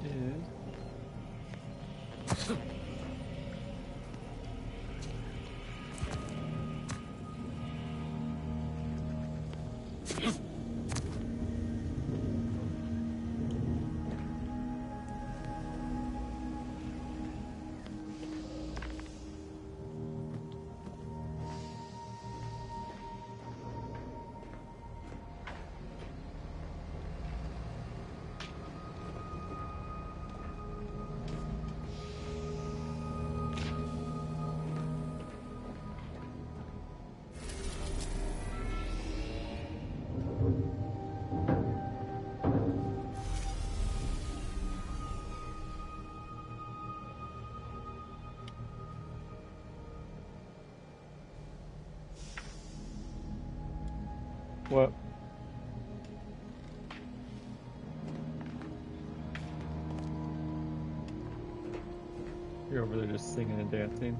is... What? You're over there just singing and dancing.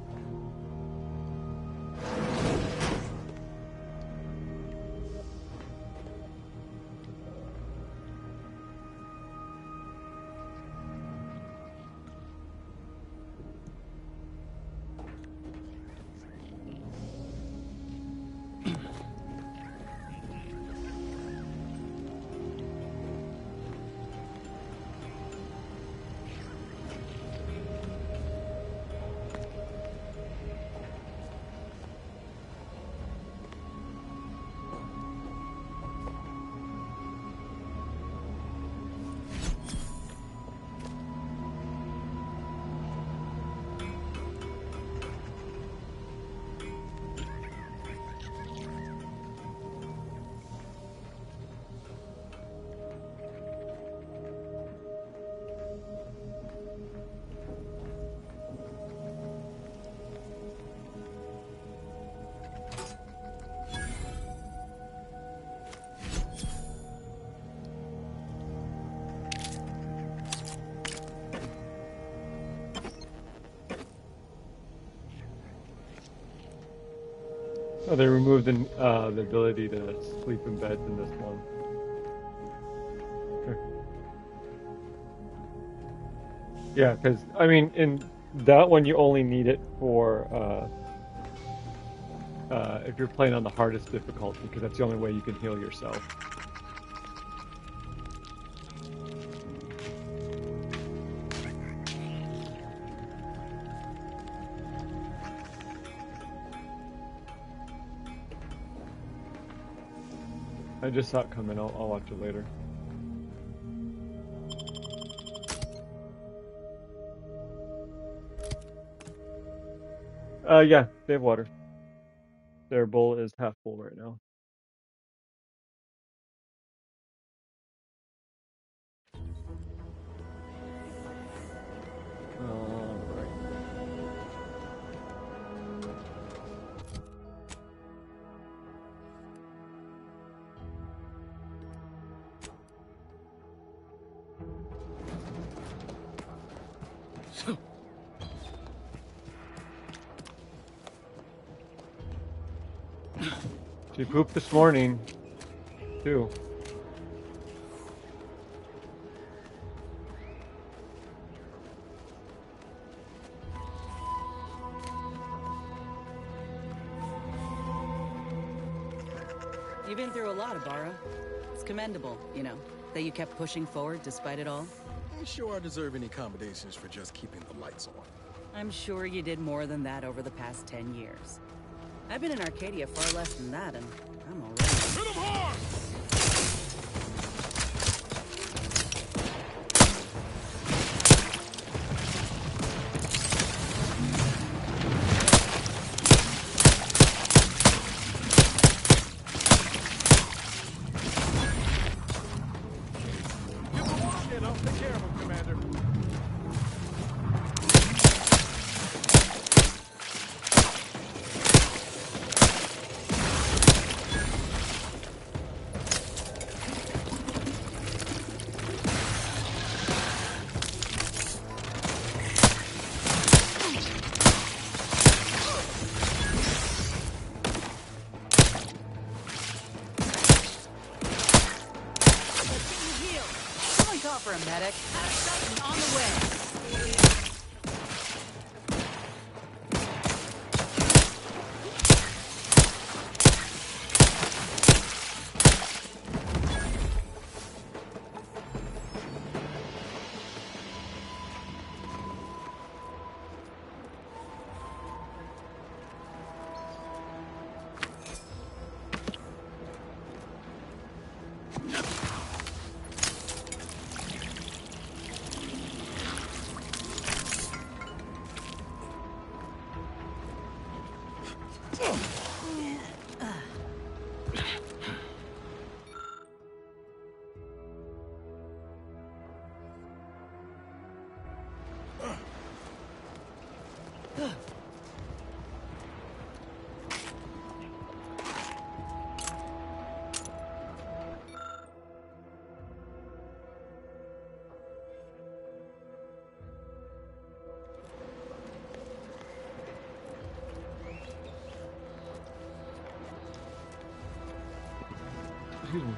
Oh, they removed the ability to sleep in beds in this one. Yeah, because, I mean, in that one you only need it for if you're playing on the hardest difficulty, because that's the only way you can heal yourself. I just saw it coming. I'll watch it later. Yeah, they have water. Their bowl is half full right now. Alright. She pooped this morning, too. You've been through a lot, Ibarra. It's commendable, you know, that you kept pushing forward despite it all. Ain't sure I deserve any accommodations for just keeping the lights on. I'm sure you did more than that over the past 10 years. I've been in Arcadia far less than that, and I'm already... Hit 'em hard! Take care of him, Commander. for a medic? On the way. Excuse me.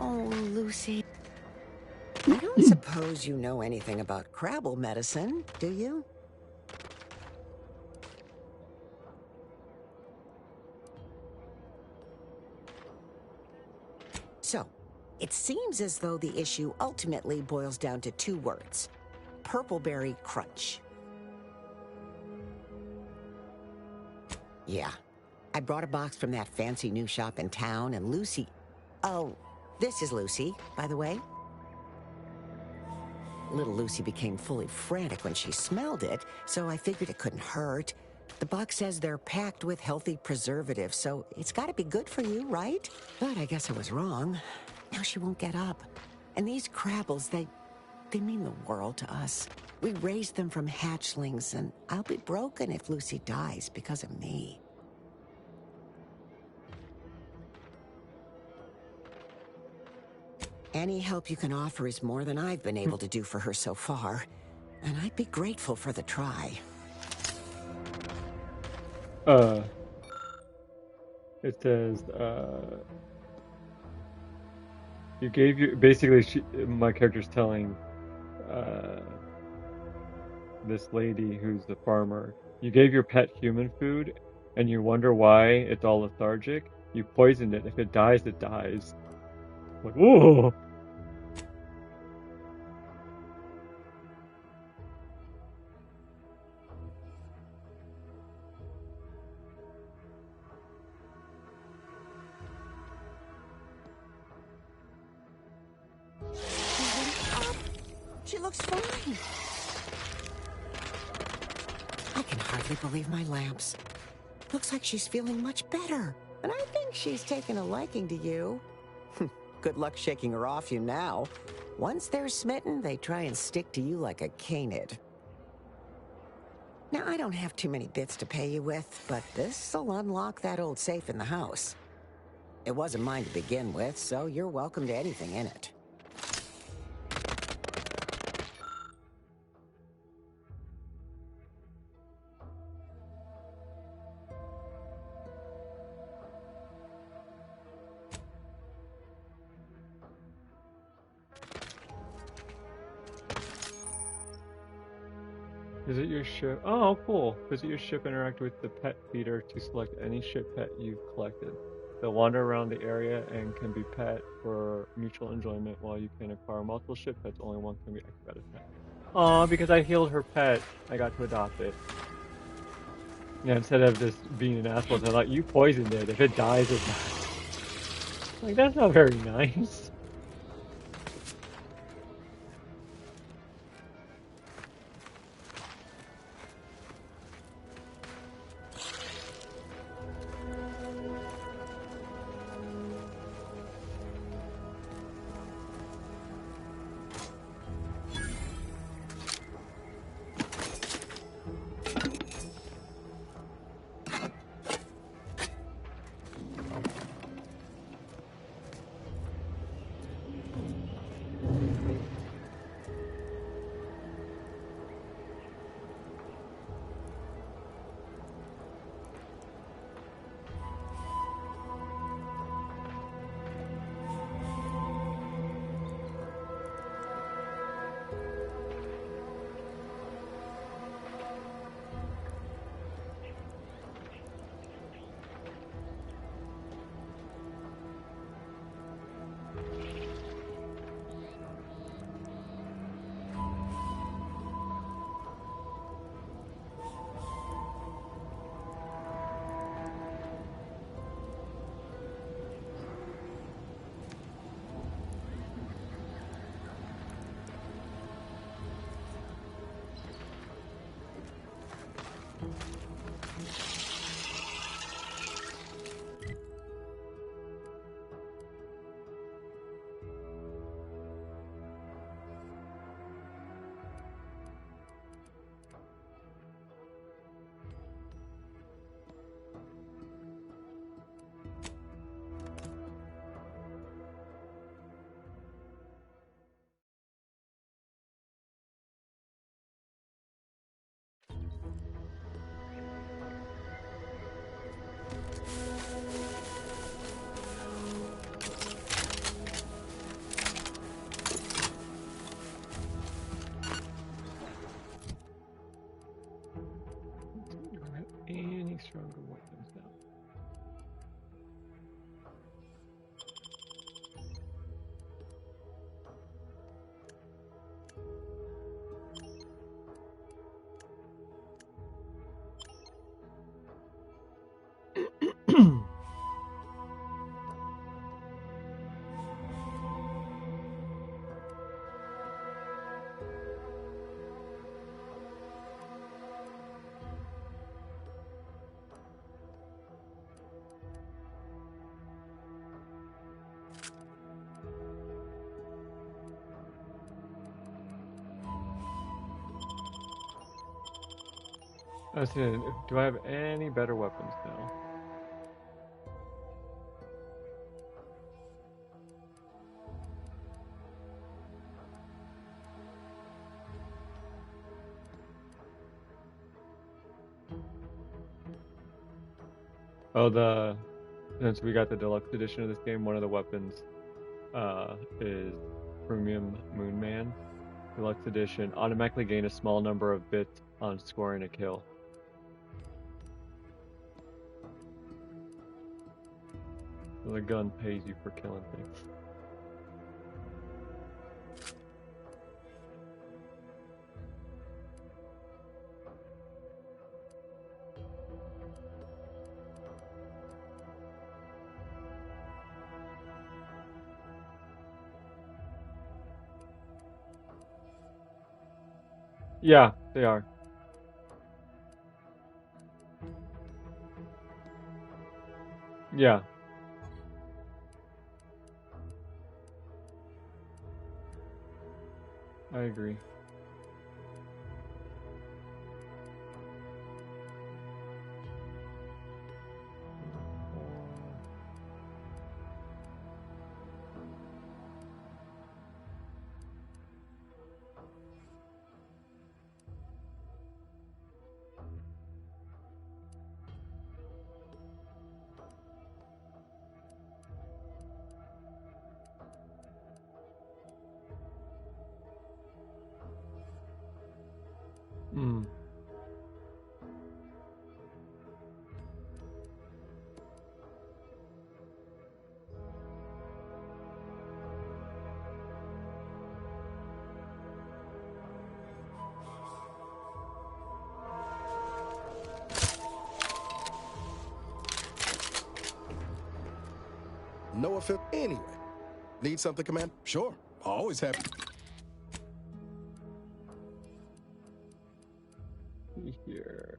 Oh, Lucy. I don't suppose you know anything about Crabble medicine, do you? So, it seems as though the issue ultimately boils down to two words. Purpleberry crunch. Yeah. I brought a box from that fancy new shop in town, and Lucy... Oh, this is Lucy, by the way. Little Lucy became fully frantic when she smelled it, so I figured it couldn't hurt. The box says they're packed with healthy preservatives, so it's gotta be good for you, right? But I guess I was wrong. Now she won't get up. And these Crabbles, they mean the world to us. We raised them from hatchlings, and I'll be broken if Lucy dies because of me. Any help you can offer is more than I've been able to do for her so far, and I'd be grateful for the try. It says, you gave your, basically my character's telling, this lady who's the farmer, you gave your pet human food, and you wonder why it's all lethargic. You poisoned it. If it dies, it dies. Like, whoa! She looks fine. I can hardly believe my lamps. Looks like she's feeling much better. And I think she's taken a liking to you. Good luck shaking her off you now. Once they're smitten, they try and stick to you like a canid. Now, I don't have too many bits to pay you with, but this'll unlock that old safe in the house. It wasn't mine to begin with, so you're welcome to anything in it. Visit your ship. Oh, cool. Visit your ship, interact with the pet feeder to select any ship pet you've collected. They'll wander around the area and can be pet for mutual enjoyment. While you can acquire multiple ship pets, only one can be active at a time. Aw, because I healed her pet, I got to adopt it. Yeah, instead of just being an asshole, they're like, you poisoned it. If it dies, it dies. Like, that's not very nice. Don't have any stronger weapons now. I said, do I have any better weapons now? Oh, since we got the deluxe edition of this game, one of the weapons is Premium Moonman. Deluxe edition. Automatically gain a small number of bits on scoring a kill. So the gun pays you for killing things. Yeah, they are. Yeah. I agree. Mm. No offense. Anyway, need something, Command? Sure. Always happy. See here.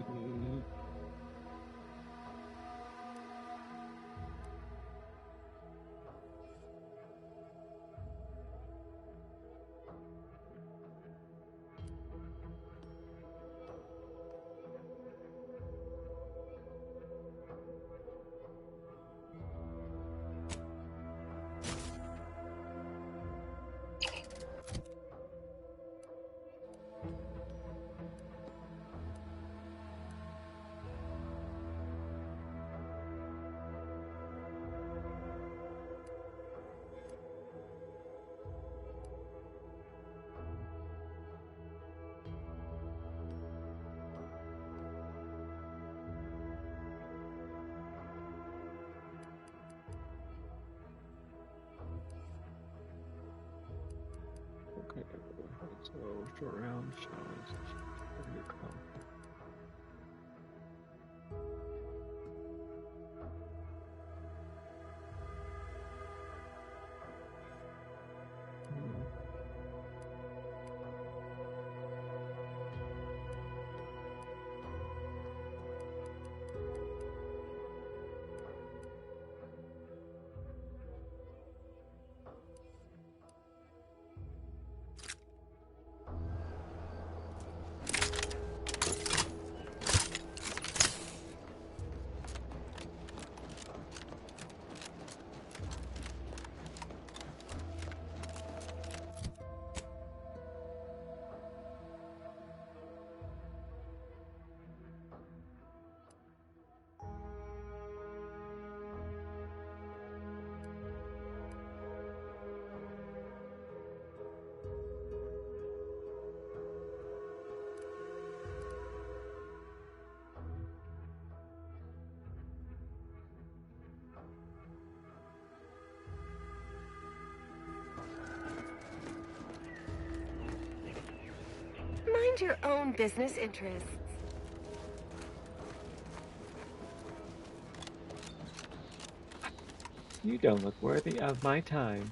Mm. Okay, so short round challenge. Here you come. Mm. Mind your own business interests. You don't look worthy of my time.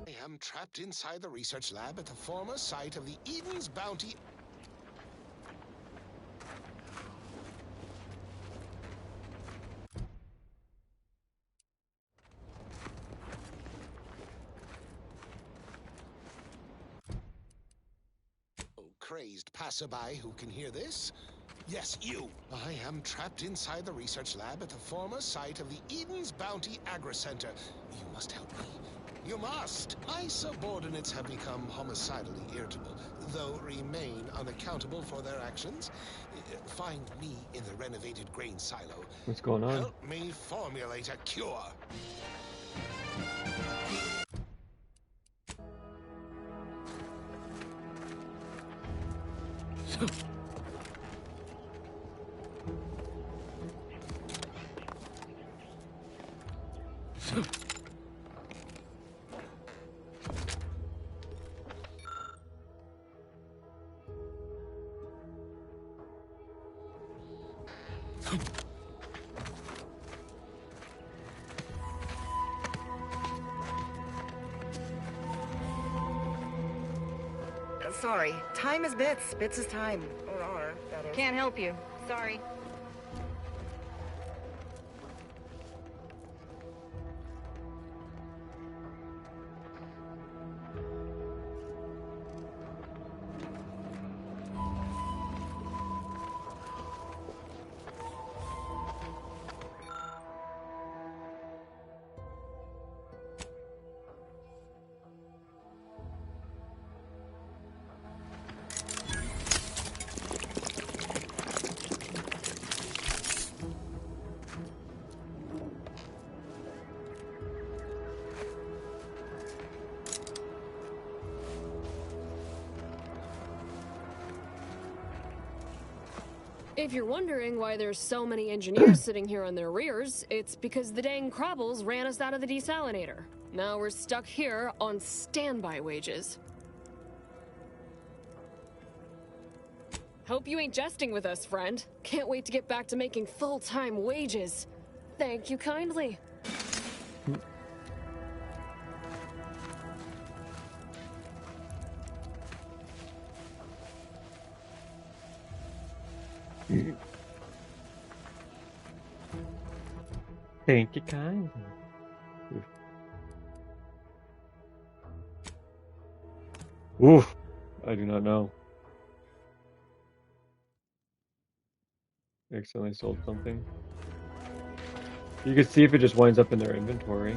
I am trapped inside the research lab at the former site of the Eden's Bounty. Oh, crazed passerby who can hear this? Yes, you. I am trapped inside the research lab at the former site of the Eden's Bounty Agri-Center. You must help me. You must! My subordinates have become homicidally irritable, though remain unaccountable for their actions. Find me in the renovated grain silo. What's going on? Help me formulate a cure. Sorry. Time is bits. Bits is time. Or are, that is. Can't help you. Sorry. If you're wondering why there's so many engineers sitting here on their rears, it's because the dang Crabbles ran us out of the desalinator. Now we're stuck here on standby wages. Hope you ain't jesting with us, friend. Can't wait to get back to making full-time wages. Thank you kindly. Thank you kindly. Oof. I do not know. Accidentally sold something. You can see if it just winds up in their inventory.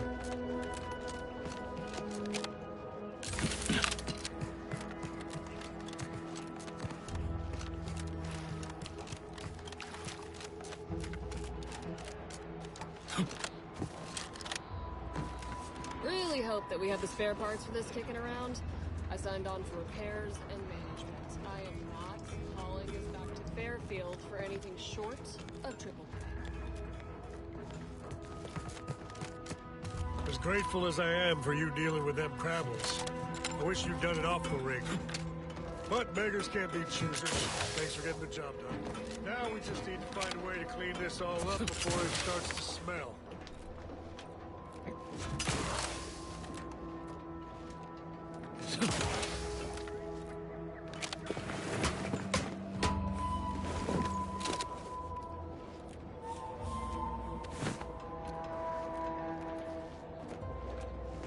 Really hope that we have the spare parts for this kicking around. I signed on for repairs and management. I am not hauling this back to Fairfield for anything short of triple pay. As grateful as I am for you dealing with them Crabbles, I wish you'd done it off the rig. But beggars can't be choosers. Thanks for getting the job done. Now we just need to find a way to clean this all up before it starts to smell.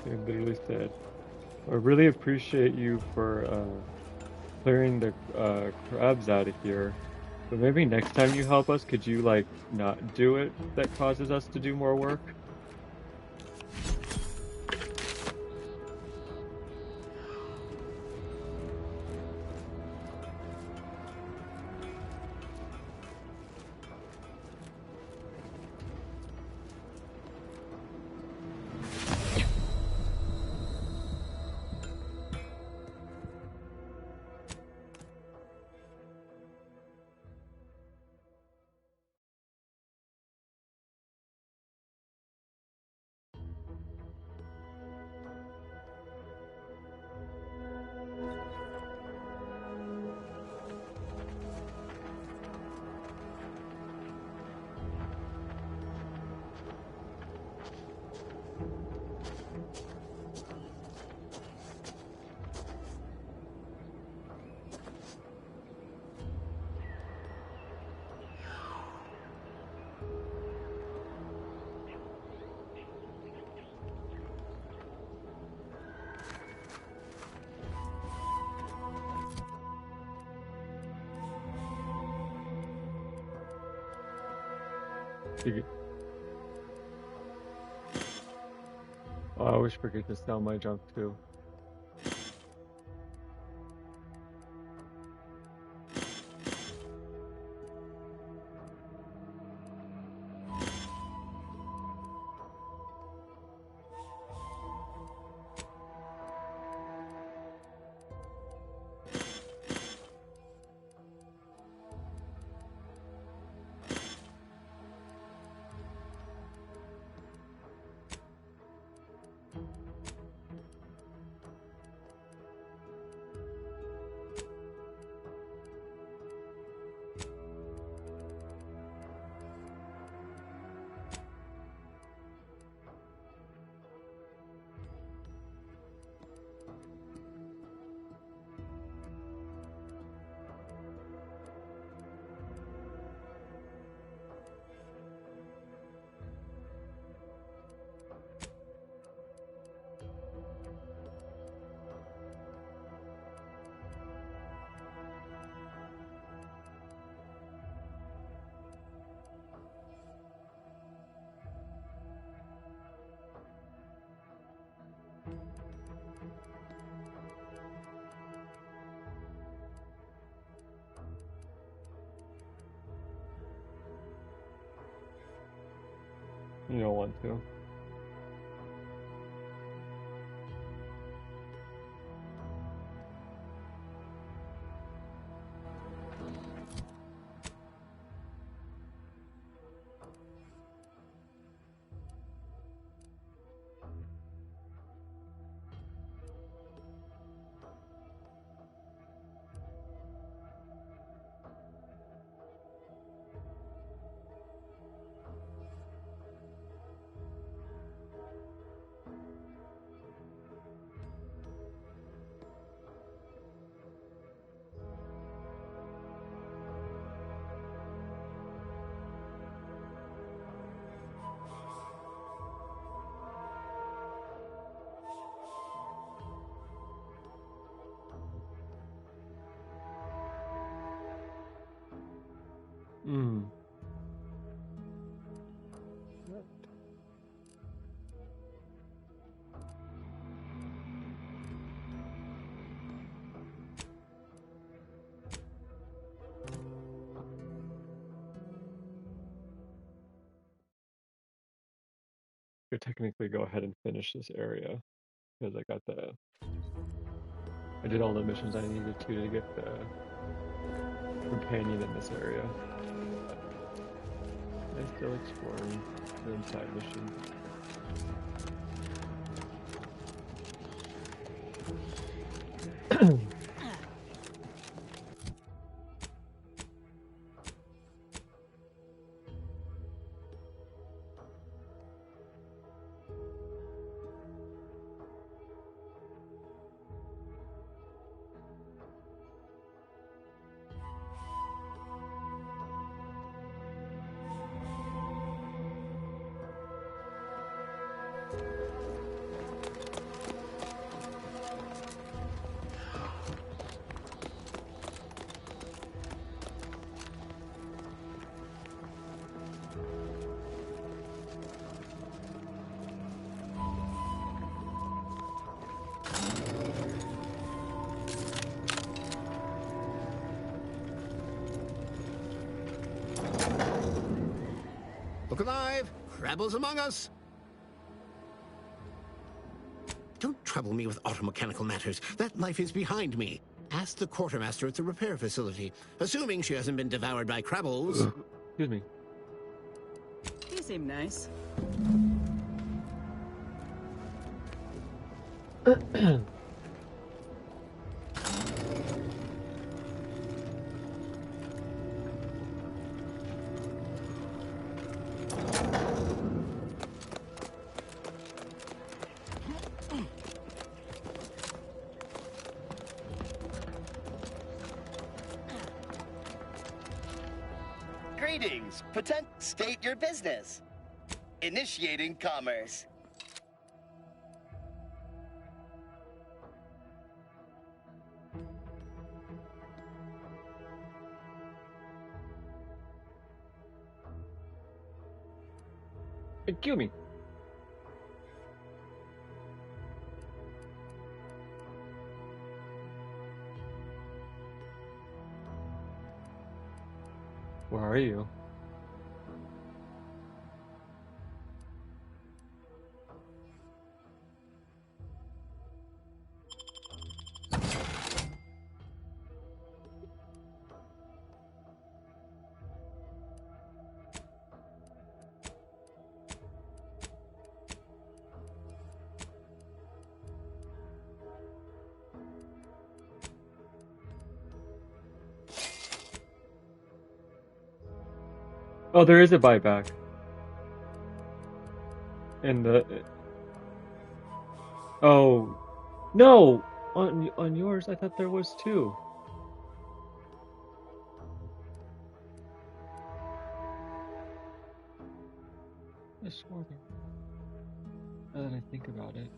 They literally said, I really appreciate you for clearing the crabs out of here. But maybe next time you help us, could you, like, not do it that causes us to do more work? Oh, I wish we could just sell my junk too. You don't want to. Hmm. Could technically go ahead and finish this area because I did all the missions I needed to get the companion in this area. I'm still exploring, doing side missions. Look alive! Rebels among us! Don't trouble me with automechanical matters. That life is behind me. Ask the quartermaster at the repair facility, assuming she hasn't been devoured by Crabbles. Excuse me. You seem nice. Greetings. State your business. Initiating commerce. Kill me. Where are you? Oh, there is a buyback. In the... Oh. No! On yours, I thought there was too. I swore there. Now that I think about it.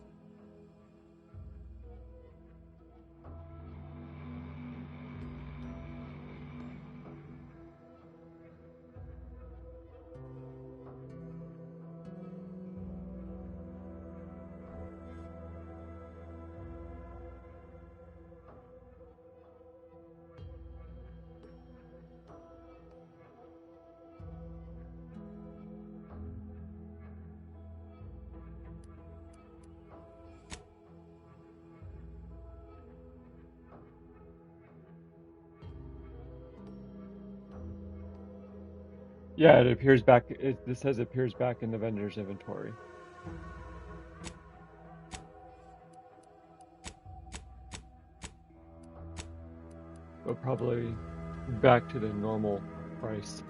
Yeah, it appears back. This says appears back in the vendor's inventory. But probably back to the normal price.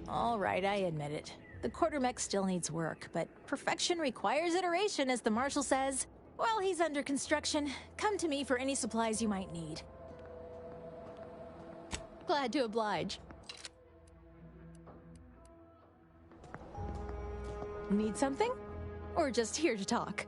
All right, I admit it. The quartermech still needs work, but perfection requires iteration, as the Marshal says. While he's under construction, come to me for any supplies you might need. Glad to oblige. Need something? Or just here to talk?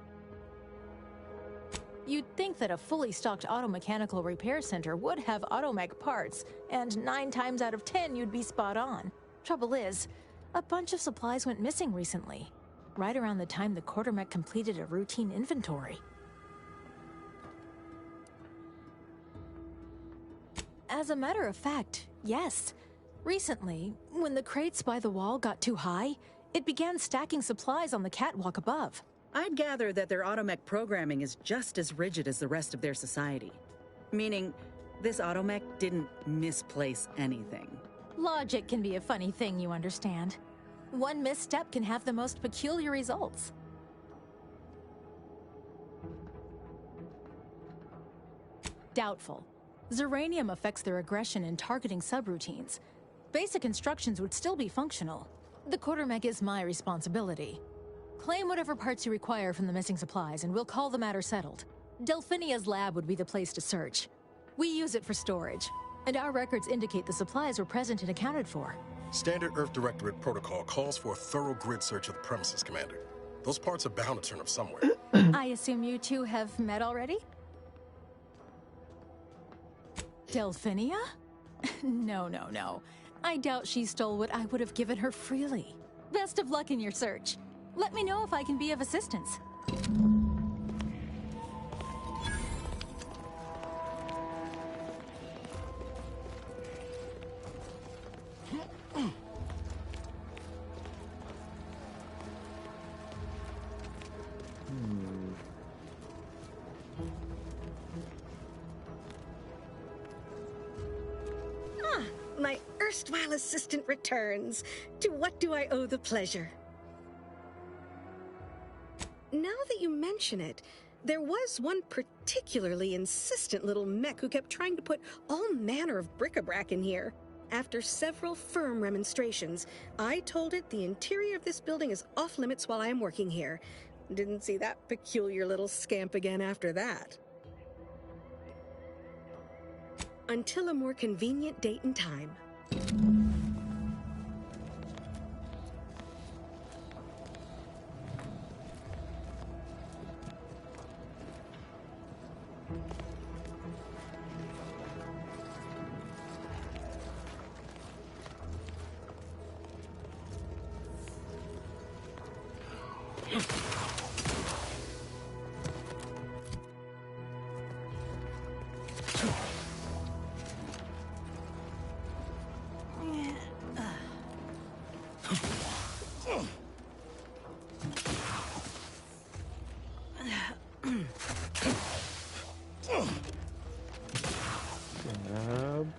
You'd think that a fully stocked auto-mechanical repair center would have automech parts, and 9 times out of 10 you'd be spot on. Trouble is, a bunch of supplies went missing recently, right around the time the quartermech completed a routine inventory. As a matter of fact, yes. Recently, when the crates by the wall got too high, It began stacking supplies on the catwalk above. I'd gather that their automech programming is just as rigid as the rest of their society. Meaning, this automech didn't misplace anything. Logic can be a funny thing, you understand. One misstep can have the most peculiar results. Doubtful. Zeranium affects their aggression in targeting subroutines. Basic instructions would still be functional. The quartermech is my responsibility. Claim whatever parts you require from the missing supplies, and we'll call the matter settled. Delphinia's lab would be the place to search. We use it for storage, and our records indicate the supplies were present and accounted for. Standard Earth Directorate protocol calls for a thorough grid search of the premises, Commander. Those parts are bound to turn up somewhere. I assume you two have met already? Delphinia? No. I doubt she stole what I would have given her freely. Best of luck in your search. Let me know if I can be of assistance. My erstwhile assistant returns. To what do I owe the pleasure? Now that you mention it, there was one particularly insistent little mech who kept trying to put all manner of bric-a-brac in here. After several firm remonstrations, I told it the interior of this building is off limits while I am working here. Didn't see that peculiar little scamp again after that. Until a more convenient date and time.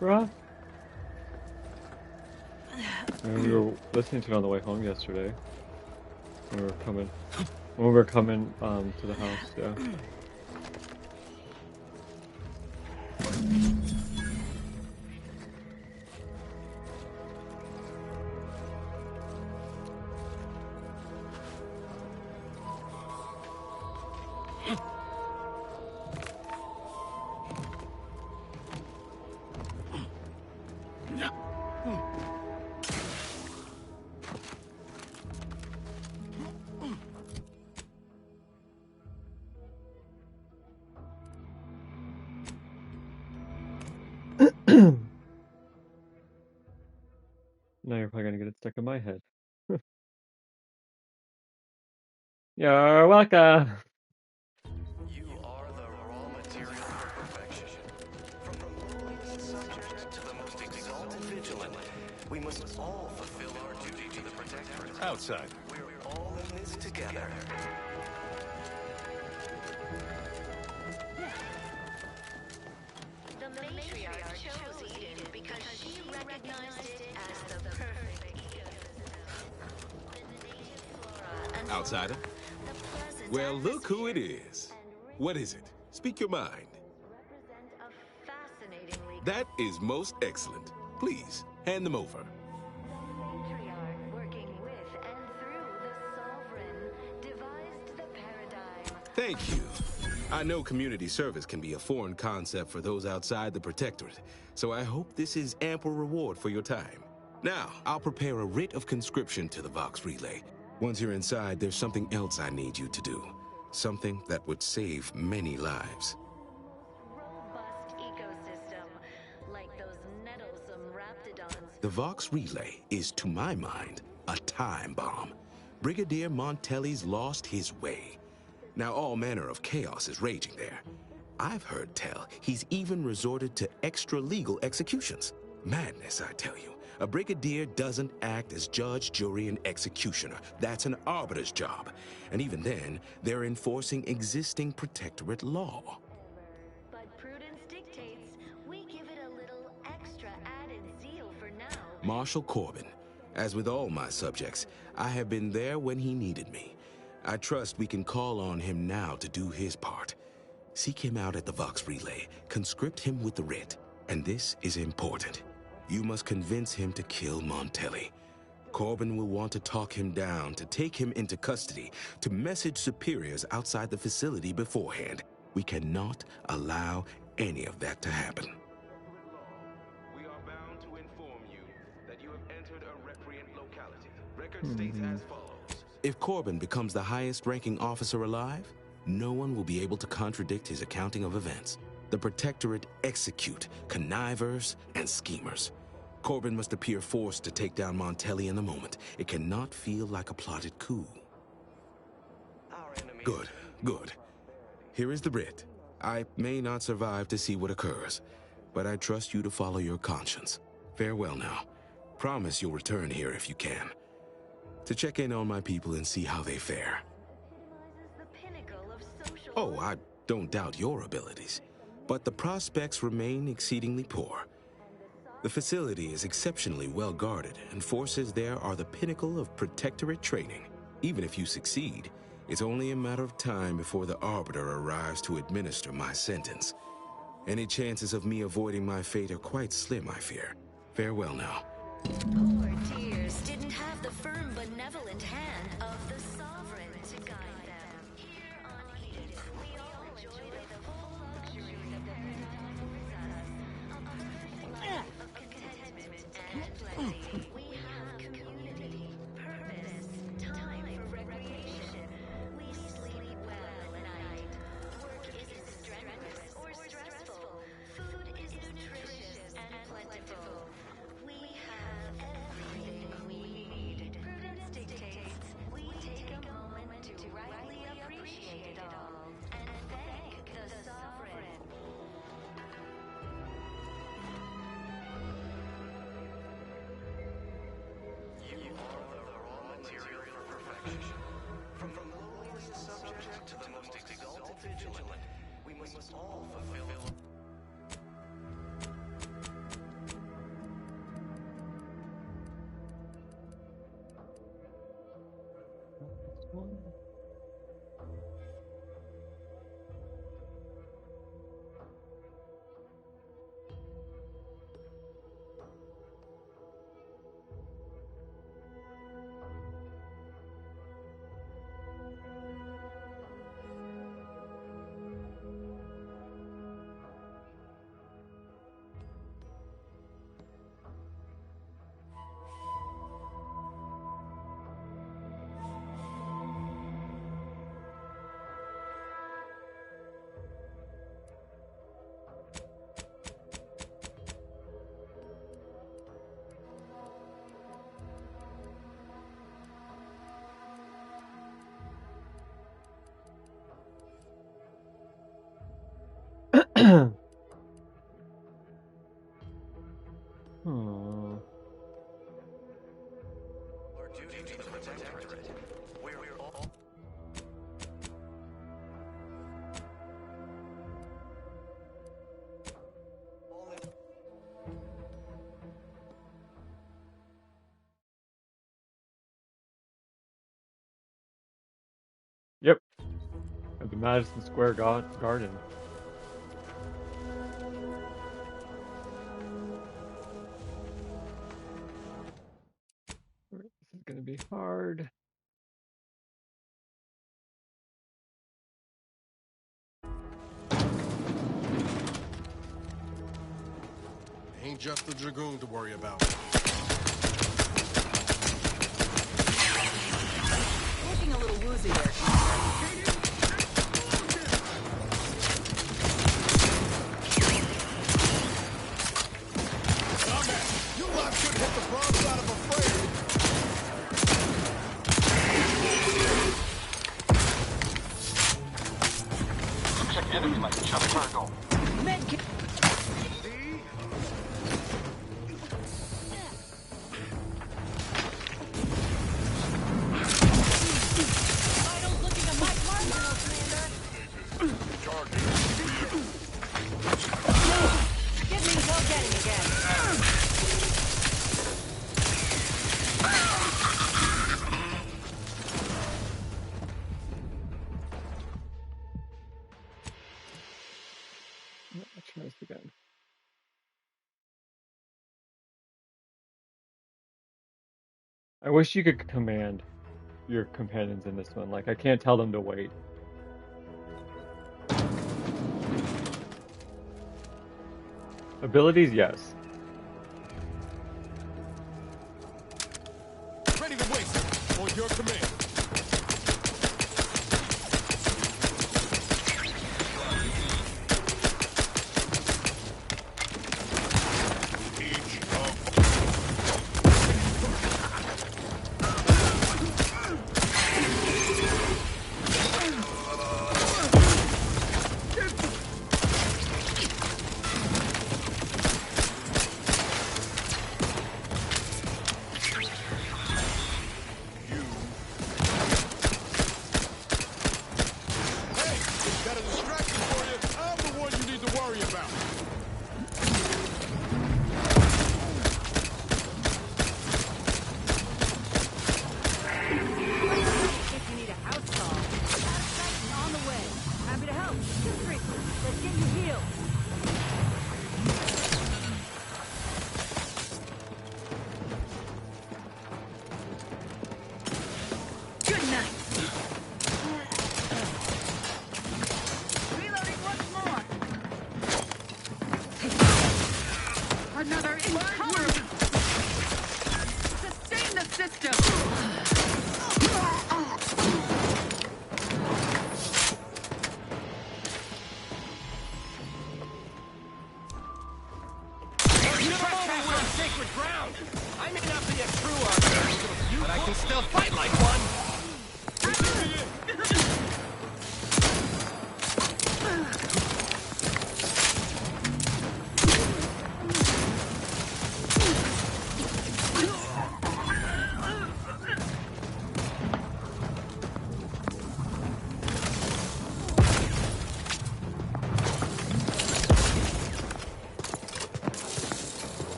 Bruh. We were listening to it on the way home yesterday. When we were coming to the house, yeah. Now you're probably gonna get it stuck in my head. You're welcome. You are the raw material for perfection. From the lowliest subject to the most exalted vigilant, we must all fulfill our duty to the Protectorate. Outside. We're all in this together. The matriarch chose Eden because she recognized it as the perfect ecosystem. Outsider? Well, look who it is. What is it? Speak your mind. That is most excellent. Please, hand them over. Thank you. I know community service can be a foreign concept for those outside the Protectorate, so I hope this is ample reward for your time. Now, I'll prepare a writ of conscription to the Vox Relay. Once you're inside, there's something else I need you to do. Something that would save many lives. Robust ecosystem, like those nettlesome raptidons. The Vox Relay is, to my mind, a time bomb. Brigadier Montelli's lost his way. Now all manner of chaos is raging there. I've heard tell he's even resorted to extra-legal executions. Madness, I tell you. A brigadier doesn't act as judge, jury, and executioner. That's an arbiter's job. And even then, they're enforcing existing protectorate law. But prudence dictates we give it a little extra added zeal for now. Marshal Corbin. As with all my subjects, I have been there when he needed me. I trust we can call on him now to do his part. Seek him out at the Vox Relay, conscript him with the writ. And this is important. You must convince him to kill Montelli. Corbin will want to talk him down, to take him into custody, to message superiors outside the facility beforehand. We cannot allow any of that to happen. We are bound to inform you that you have entered a recreant locality. Record states as follows. If Corbin becomes the highest-ranking officer alive, no one will be able to contradict his accounting of events. The Protectorate execute connivers and schemers. Corbin must appear forced to take down Montelli in the moment. It cannot feel like a plotted coup. Good, good. Here is the writ. I may not survive to see what occurs, but I trust you to follow your conscience. Farewell now. Promise you'll return here if you can, to check in on my people and see how they fare. Oh, I don't doubt your abilities, but the prospects remain exceedingly poor. The facility is exceptionally well guarded, and forces there are the pinnacle of protectorate training. Even if you succeed, it's only a matter of time before the Arbiter arrives to administer my sentence. Any chances of me avoiding my fate are quite slim, I fear. Farewell now. Poor dears didn't have the firm, benevolent hand of the sovereign to guide them. Here on Eden, we all enjoy the full luxuries of the paradise a perfect life of contentment and plenty. We have community, purpose, time for recreation. We sleep well at night. Work isn't strenuous or stressful. Food is nutritious and plentiful. We have everything we need. Prudence dictates we take a moment to rightly appreciate it all and thank the sovereign. You are the raw material for perfection. From the lowliest subject to the most exalted vigilant, we must all fulfill. Our duty to the Protectorate. We're all. Yep. At the Madison Square Garden. This is gonna be hard. Ain't just the Dragoon to worry about. Looking a little woozy there. You lot should hit the wrong side of a frame. Looks like the enemy might be shot cargo. Give me no getting again. Let's try this again. I wish you could command your companions in this one. Like, I can't tell them to wait. Abilities, yes. Ready to waste on your command.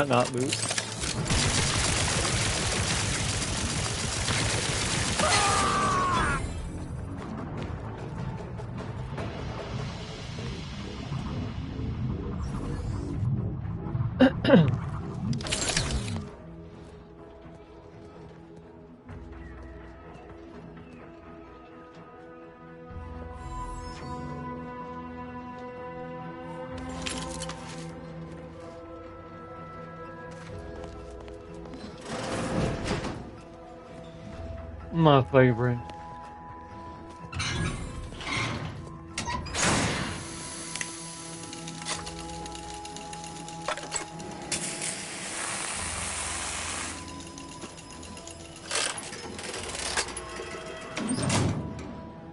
Not loot. My favorite.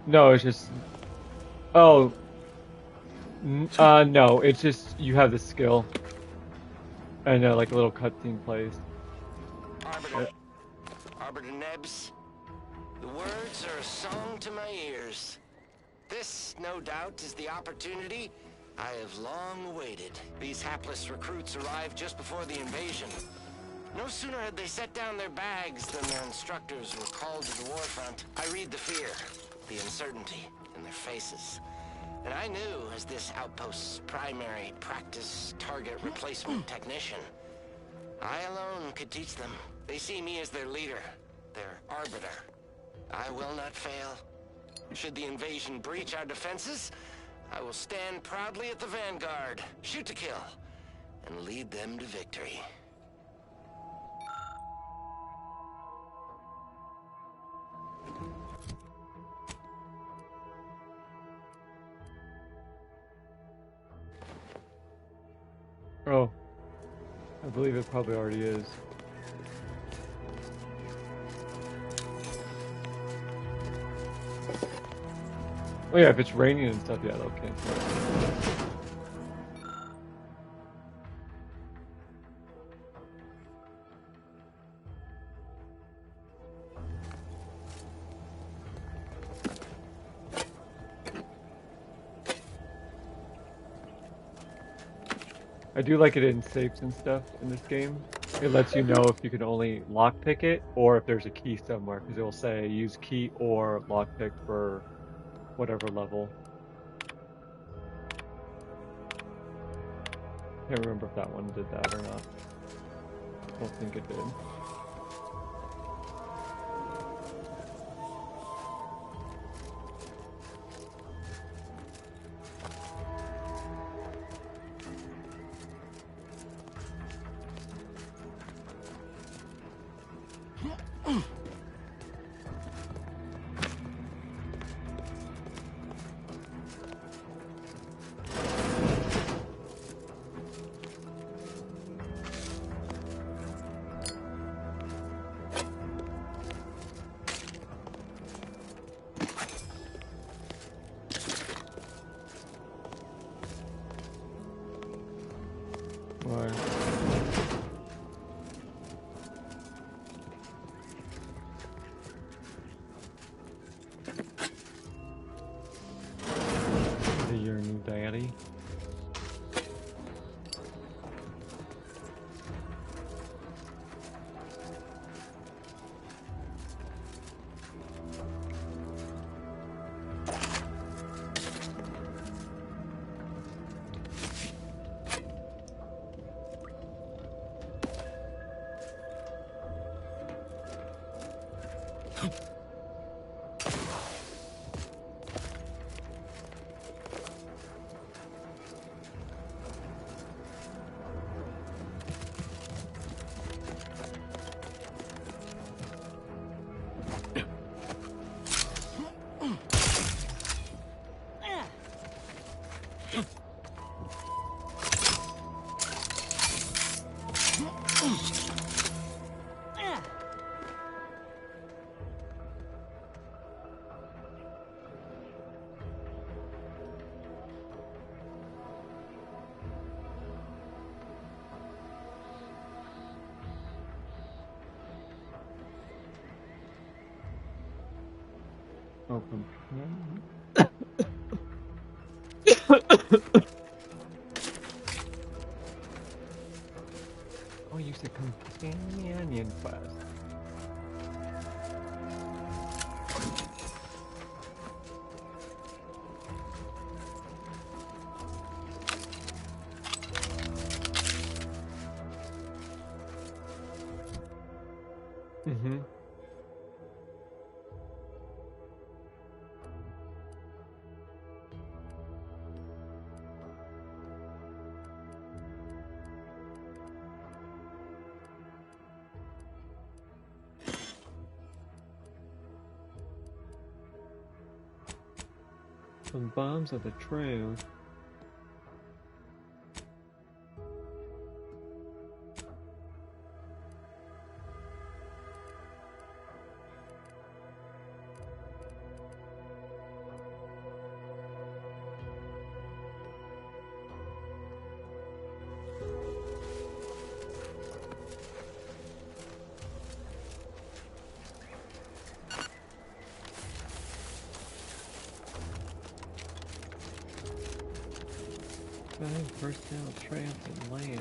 No, it's just... Oh. No, it's just you have the skill. And like a little cutscene plays. Arbiter Nebs, the words are a song to my ears. This, no doubt, is the opportunity I have long awaited. These hapless recruits arrived just before the invasion. No sooner had they set down their bags than their instructors were called to the war front. I read the fear, the uncertainty in their faces. And I knew, as this outpost's primary practice target replacement technician, I alone could teach them. They see me as their leader, their arbiter. I will not fail. Should the invasion breach our defenses, I will stand proudly at the vanguard, shoot to kill, and lead them to victory. Oh. I believe it probably already is. Oh yeah, if it's raining and stuff, yeah, okay. I do like it in safes and stuff in this game. It lets you know if you can only lockpick it or if there's a key somewhere, because it will say use key or lockpick for whatever level. Can't remember if that one did that or not. I don't think it did. Your new daddy. Open. Oh, use the companion quest. Mm-hmm. Some bombs of the truth. Personnel, tramp, and land.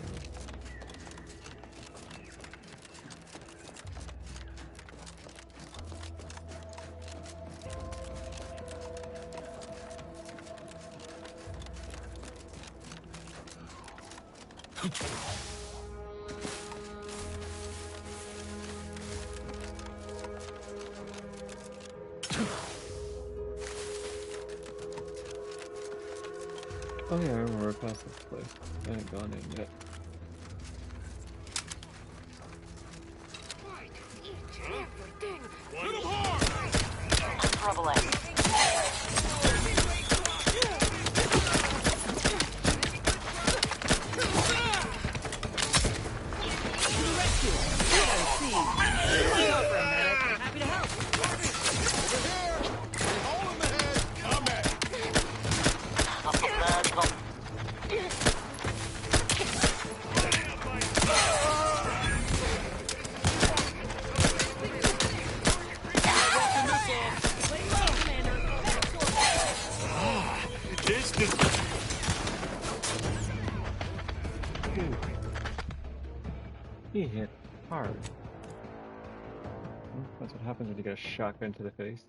Oh yeah, I remember past this place. I haven't gone in yet. Troubling. He hit hard. Well, that's what happens when you get a shotgun to the face.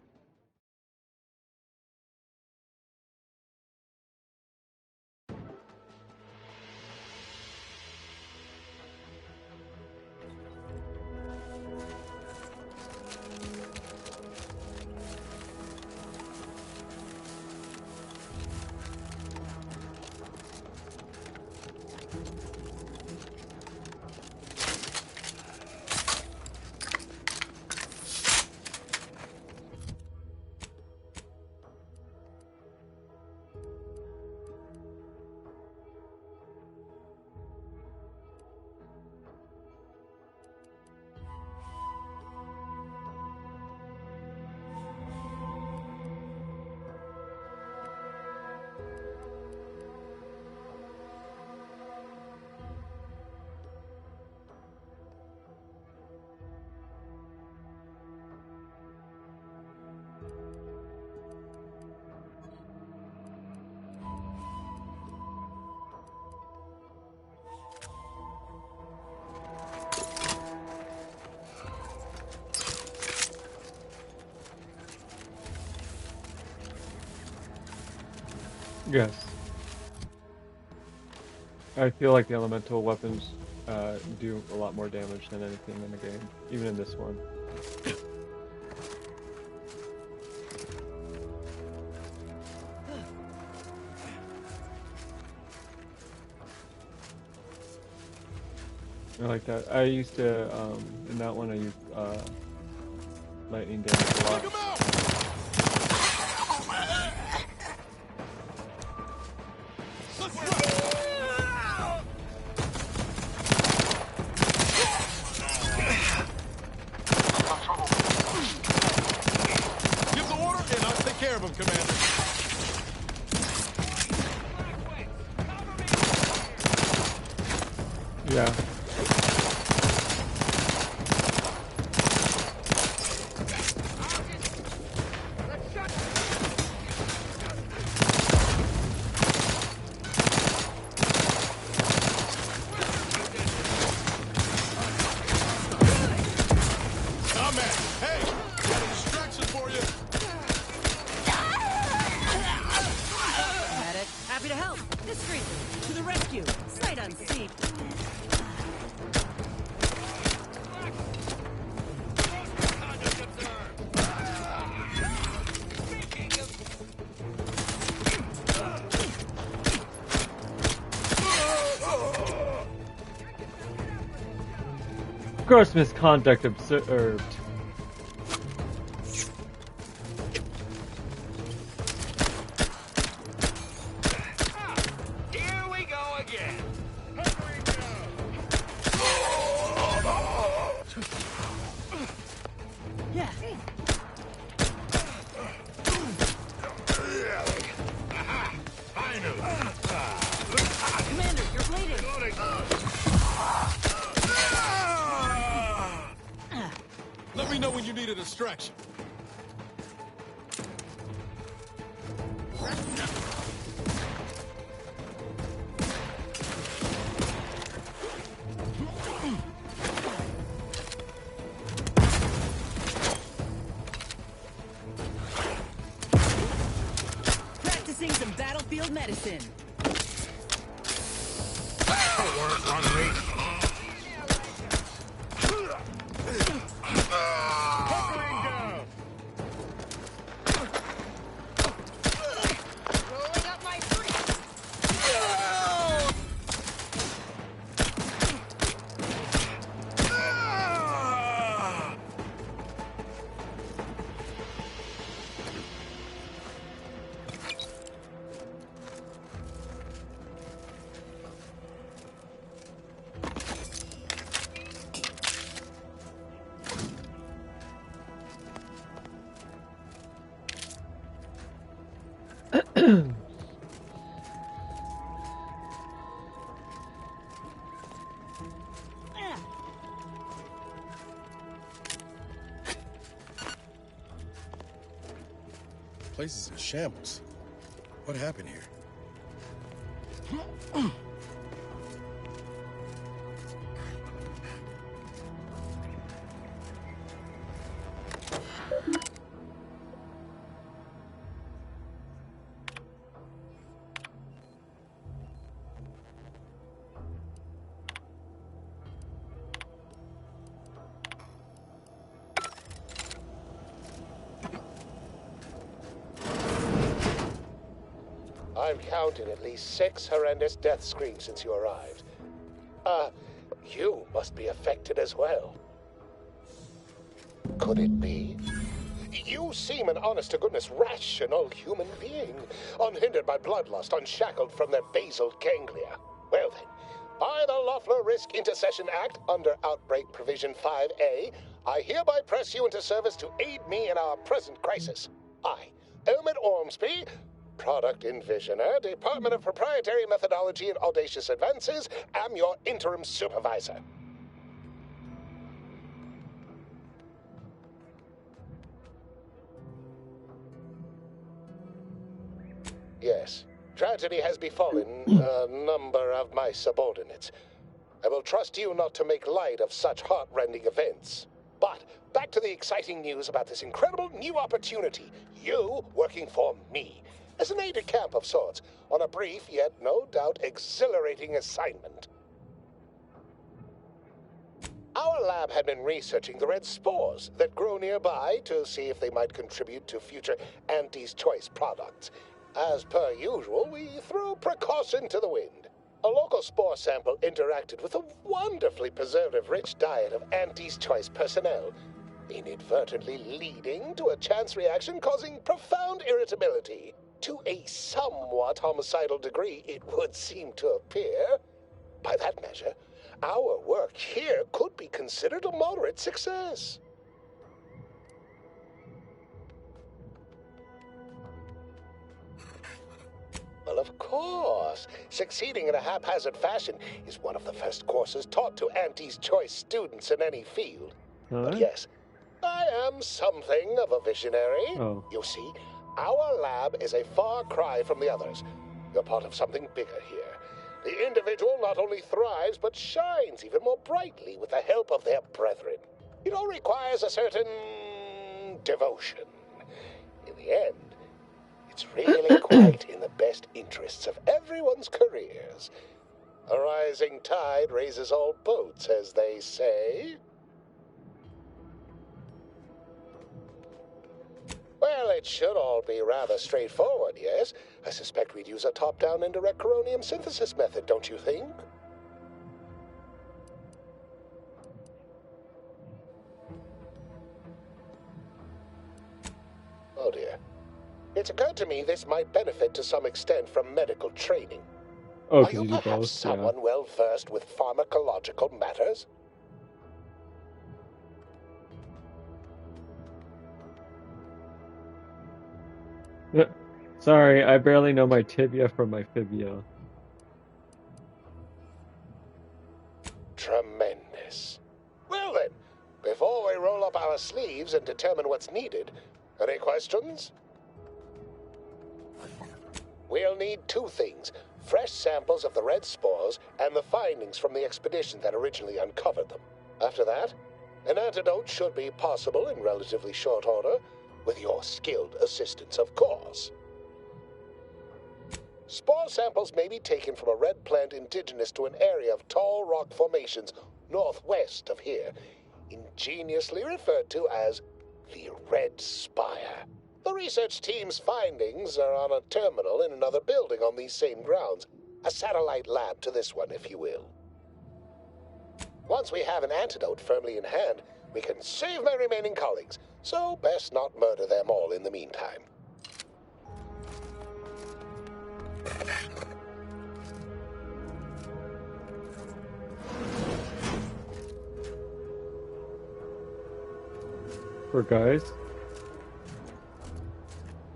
Yes. I feel like the elemental weapons do a lot more damage than anything in the game, even in this one. I like that. I used to, in that one I used lightning damage a lot. Give the order and I'll take care of him, Commander. Yeah. Happy to help. Discreetly. To the rescue. Sight unseen. Gross misconduct observed. Commander, you're bleeding. Let me know when you need a distraction. Practicing some battlefield medicine. Work on me. Place is in shambles. What happened here? I'm counting at least 6 horrendous death screams since you arrived. You must be affected as well. Could it be? You seem an honest-to-goodness rational human being, unhindered by bloodlust, unshackled from their basal ganglia. Well then, by the Loeffler Risk Intercession Act, under Outbreak Provision 5A, I hereby press you into service to aid me in our present crisis. I, Elmet Ormsby, Product Envisioner, Department of Proprietary Methodology and Audacious Advances, am your interim supervisor. Yes, tragedy has befallen a number of my subordinates. I will trust you not to make light of such heart-rending events. But back to the exciting news about this incredible new opportunity. You working for me, as an aide-de-camp of sorts, on a brief yet no doubt exhilarating assignment. Our lab had been researching the red spores that grow nearby to see if they might contribute to future Auntie's Choice products. As per usual, we threw precaution to the wind. A local spore sample interacted with a wonderfully preservative-rich diet of Auntie's Choice personnel, inadvertently leading to a chance reaction causing profound irritability. To a somewhat homicidal degree, it would seem to appear. By that measure, our work here could be considered a moderate success. Well, of course. Succeeding in a haphazard fashion is one of the first courses taught to Auntie's Choice students in any field. But yes, I am something of a visionary. You see, our lab is a far cry from the others. You're part of something bigger here. The individual not only thrives, but shines even more brightly with the help of their brethren. It all requires a certain devotion. In the end, it's really quite in the best interests of everyone's careers. A rising tide raises all boats, as they say. Well, it should all be rather straightforward, yes? I suspect we'd use a top-down indirect coronium synthesis method, don't you think? Oh dear. It's occurred to me this might benefit to some extent from medical training. Oh, Are you you do perhaps both, someone well-versed with pharmacological matters? yeah. Sorry, I barely know my tibia from my fibia. Tremendous. Well then, before we roll up our sleeves and determine what's needed, any questions? We'll need 2 things. Fresh samples of the red spores and the findings from the expedition that originally uncovered them. After that, an antidote should be possible in relatively short order, with your skilled assistance, of course. Spore samples may be taken from a red plant indigenous to an area of tall rock formations northwest of here, ingeniously referred to as the Red Spire. The research team's findings are on a terminal in another building on these same grounds, a satellite lab to this one, if you will. Once we have an antidote firmly in hand, we can save my remaining colleagues, so best not murder them all in the meantime. For guys?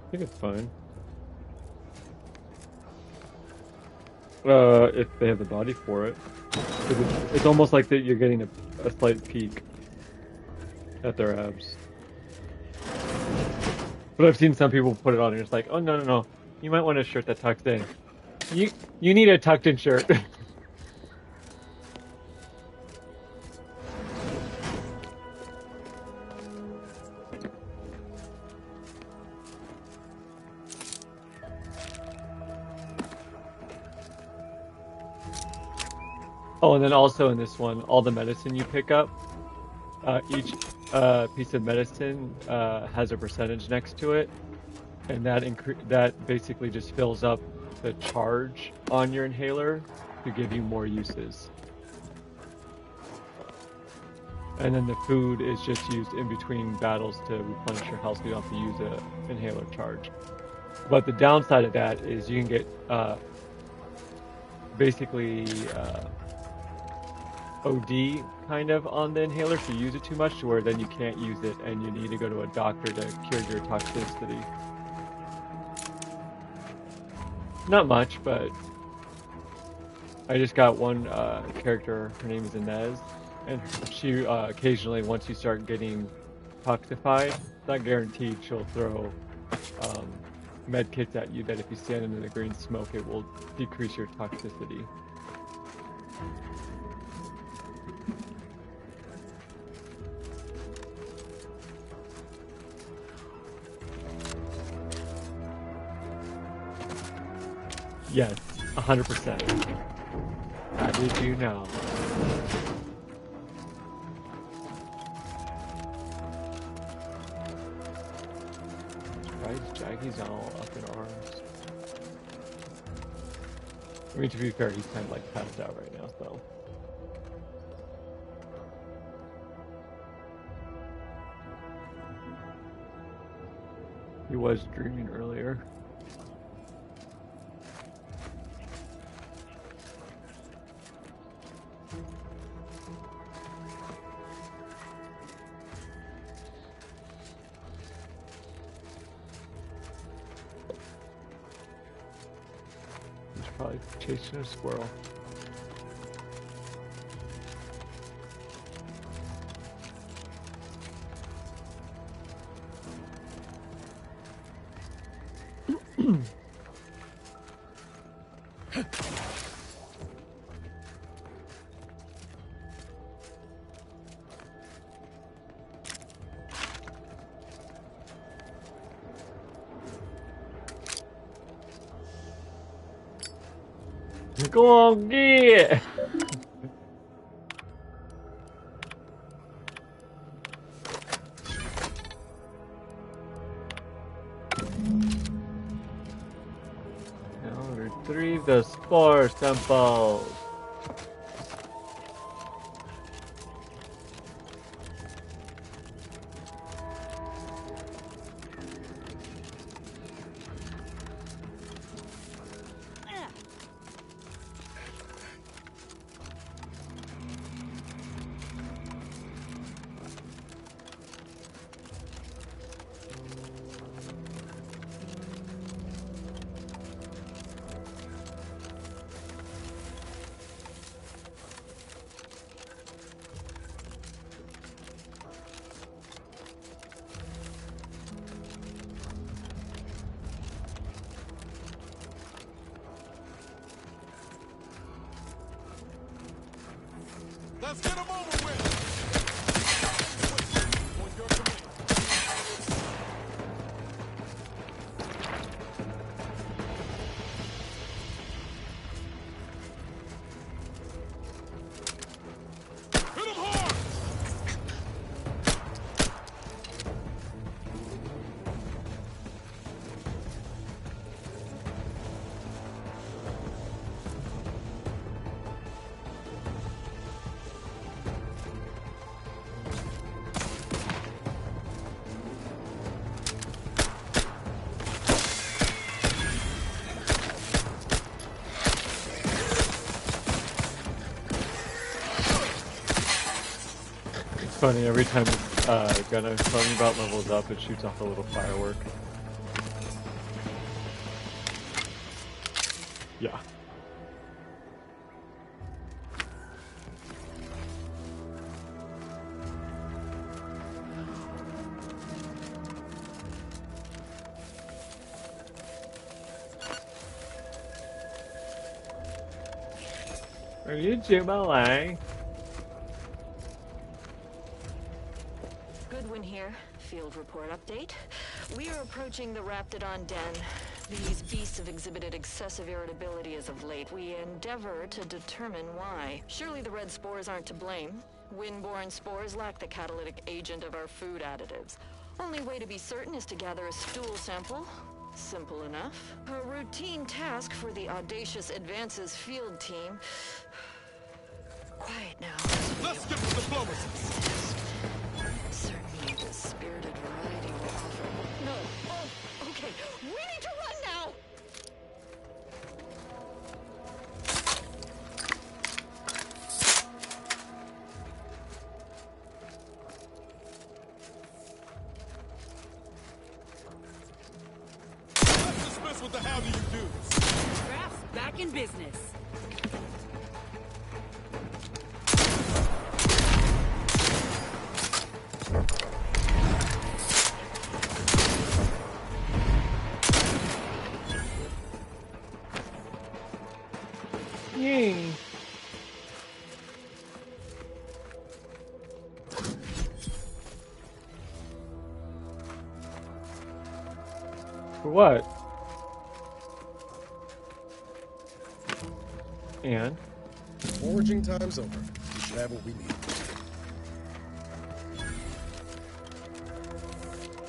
I think it's fine. If they have the body for it. It's almost like that you're getting a slight peek at their abs. But I've seen some people put it on and it's like, oh no. You might want a shirt that tucks in. You need a tucked in shirt. Oh, and then also in this one, all the medicine you pick up, each piece of medicine has a percentage next to it, and that basically just fills up the charge on your inhaler to give you more uses. And then the food is just used in between battles to replenish your health, so you don't have to use an inhaler charge. But the downside of that is you can get basically OD kind of on the inhaler if you use it too much, to where then you can't use it and you need to go to a doctor to cure your toxicity. Not much, but I just got one character, her name is Inez, and she occasionally, once you start getting toxified, it's not guaranteed she'll throw med kits at you that if you stand in the green smoke, it will decrease your toxicity. Yes, 100%. How did you know? Right, Jacky's all up in arms. I mean, to be fair, he's kind of like passed out right now, so. He was dreaming earlier. Probably chasing a squirrel. Go on, get it! Now retrieve the spore samples. Let's get him over with! Hit him hard! Funny, every time gun I'm talking about levels up, it shoots off a little firework. Yeah. Are you Jubilee? Goodwin here. Field report update. We are approaching the Raptidon Den. These beasts have exhibited excessive irritability as of late. We endeavor to determine why. Surely the red spores aren't to blame. Windborne spores lack the catalytic agent of our food additives. Only way to be certain is to gather a stool sample. Simple enough. A routine task for the Audacious Advances field team. Quiet now. Let's get to diplomacy. Certainly the spirited variety will offer. No. Oh, okay. We need to run now! Let's dismiss what the hell do you do? Scraps back in business. Yay. For what? And? Foraging time's over. We should have what we need.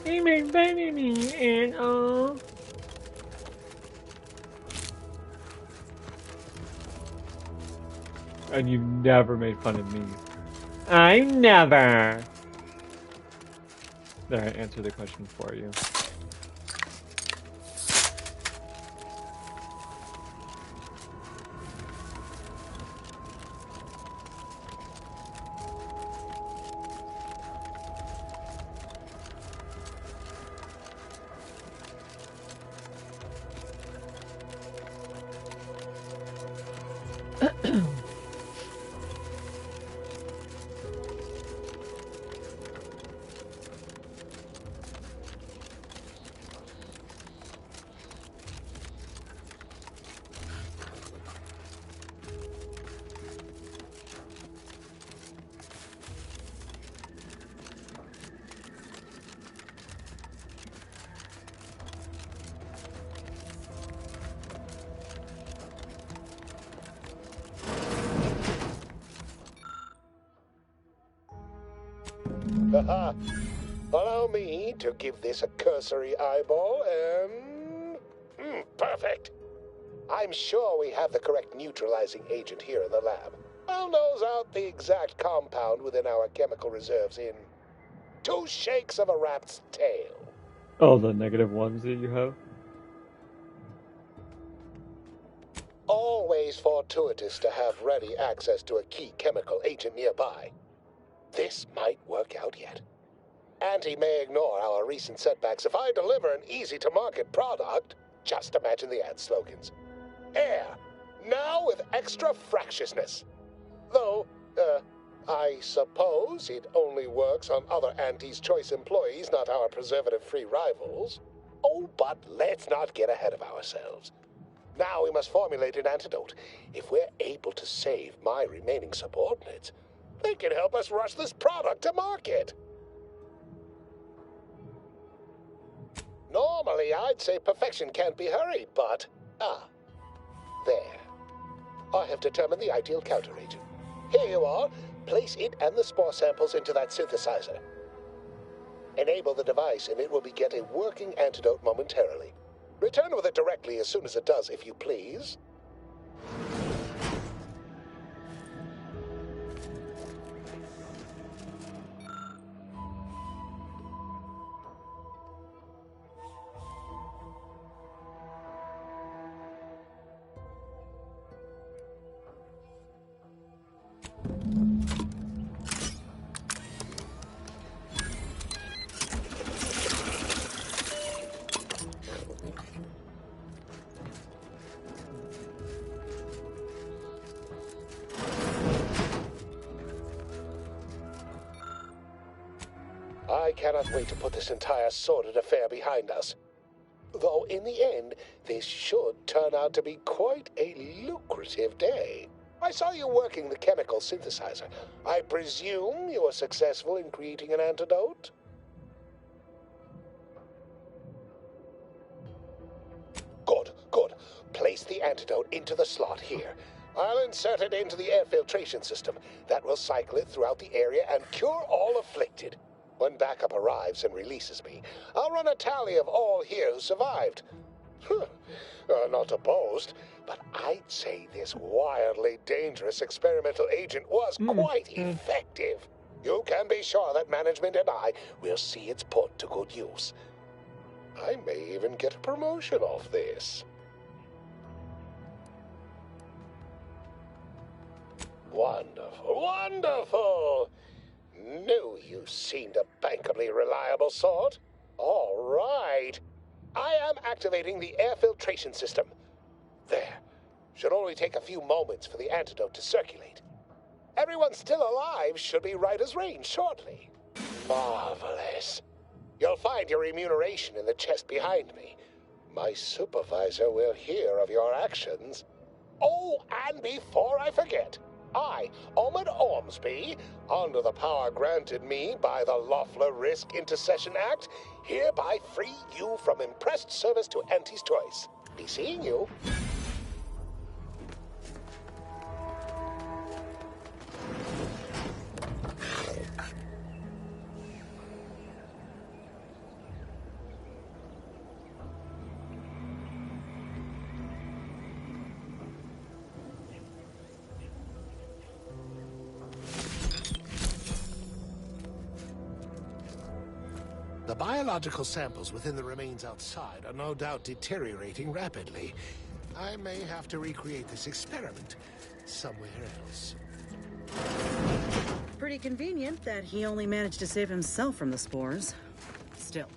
He made me and And you've never made fun of me. I never. There, I answered the question for you. Haha. Allow me to give this a cursory eyeball and... perfect. I'm sure we have the correct neutralizing agent here in the lab. I'll nose out the exact compound within our chemical reserves in 2 shakes of a rat's tail. Oh, the negative ones that you have? Always fortuitous to have ready access to a key chemical agent nearby. This might work out yet. Auntie may ignore our recent setbacks if I deliver an easy-to-market product. Just imagine the ad slogans. Air, now with extra fractiousness. Though, I suppose it only works on other Auntie's Choice employees, not our preservative-free rivals. Oh, but let's not get ahead of ourselves. Now we must formulate an antidote. If we're able to save my remaining subordinates, they can help us rush this product to market. Normally, I'd say perfection can't be hurried, but... there. I have determined the ideal counteragent. Here you are. Place it and the spore samples into that synthesizer. Enable the device, and it will begin a working antidote momentarily. Return with it directly as soon as it does, if you please. I cannot wait to put this entire sordid affair behind us. Though in the end, this should turn out to be quite a lucrative day. I saw you working the chemical synthesizer. I presume you were successful in creating an antidote? Good. Place the antidote into the slot here. I'll insert it into the air filtration system. That will cycle it throughout the area and cure all afflicted. When backup arrives and releases me, I'll run a tally of all here who survived. Not to boast, but I'd say this wildly dangerous experimental agent was quite effective. You can be sure that management and I will see it's put to good use. I may even get a promotion off this. Wonderful, wonderful! Knew you seemed a bankably reliable sort. All right. I am activating the air filtration system. There. Should only take a few moments for the antidote to circulate. Everyone still alive should be right as rain shortly. Marvelous. You'll find your remuneration in the chest behind me. My supervisor will hear of your actions. Oh, and before I forget, I, Omid Ormsby, under the power granted me by the Loeffler Risk Intercession Act, hereby free you from impressed service to Auntie's Choice. Be seeing you. The biological samples within the remains outside are no doubt deteriorating rapidly. I may have to recreate this experiment somewhere else. Pretty convenient that he only managed to save himself from the spores. Still,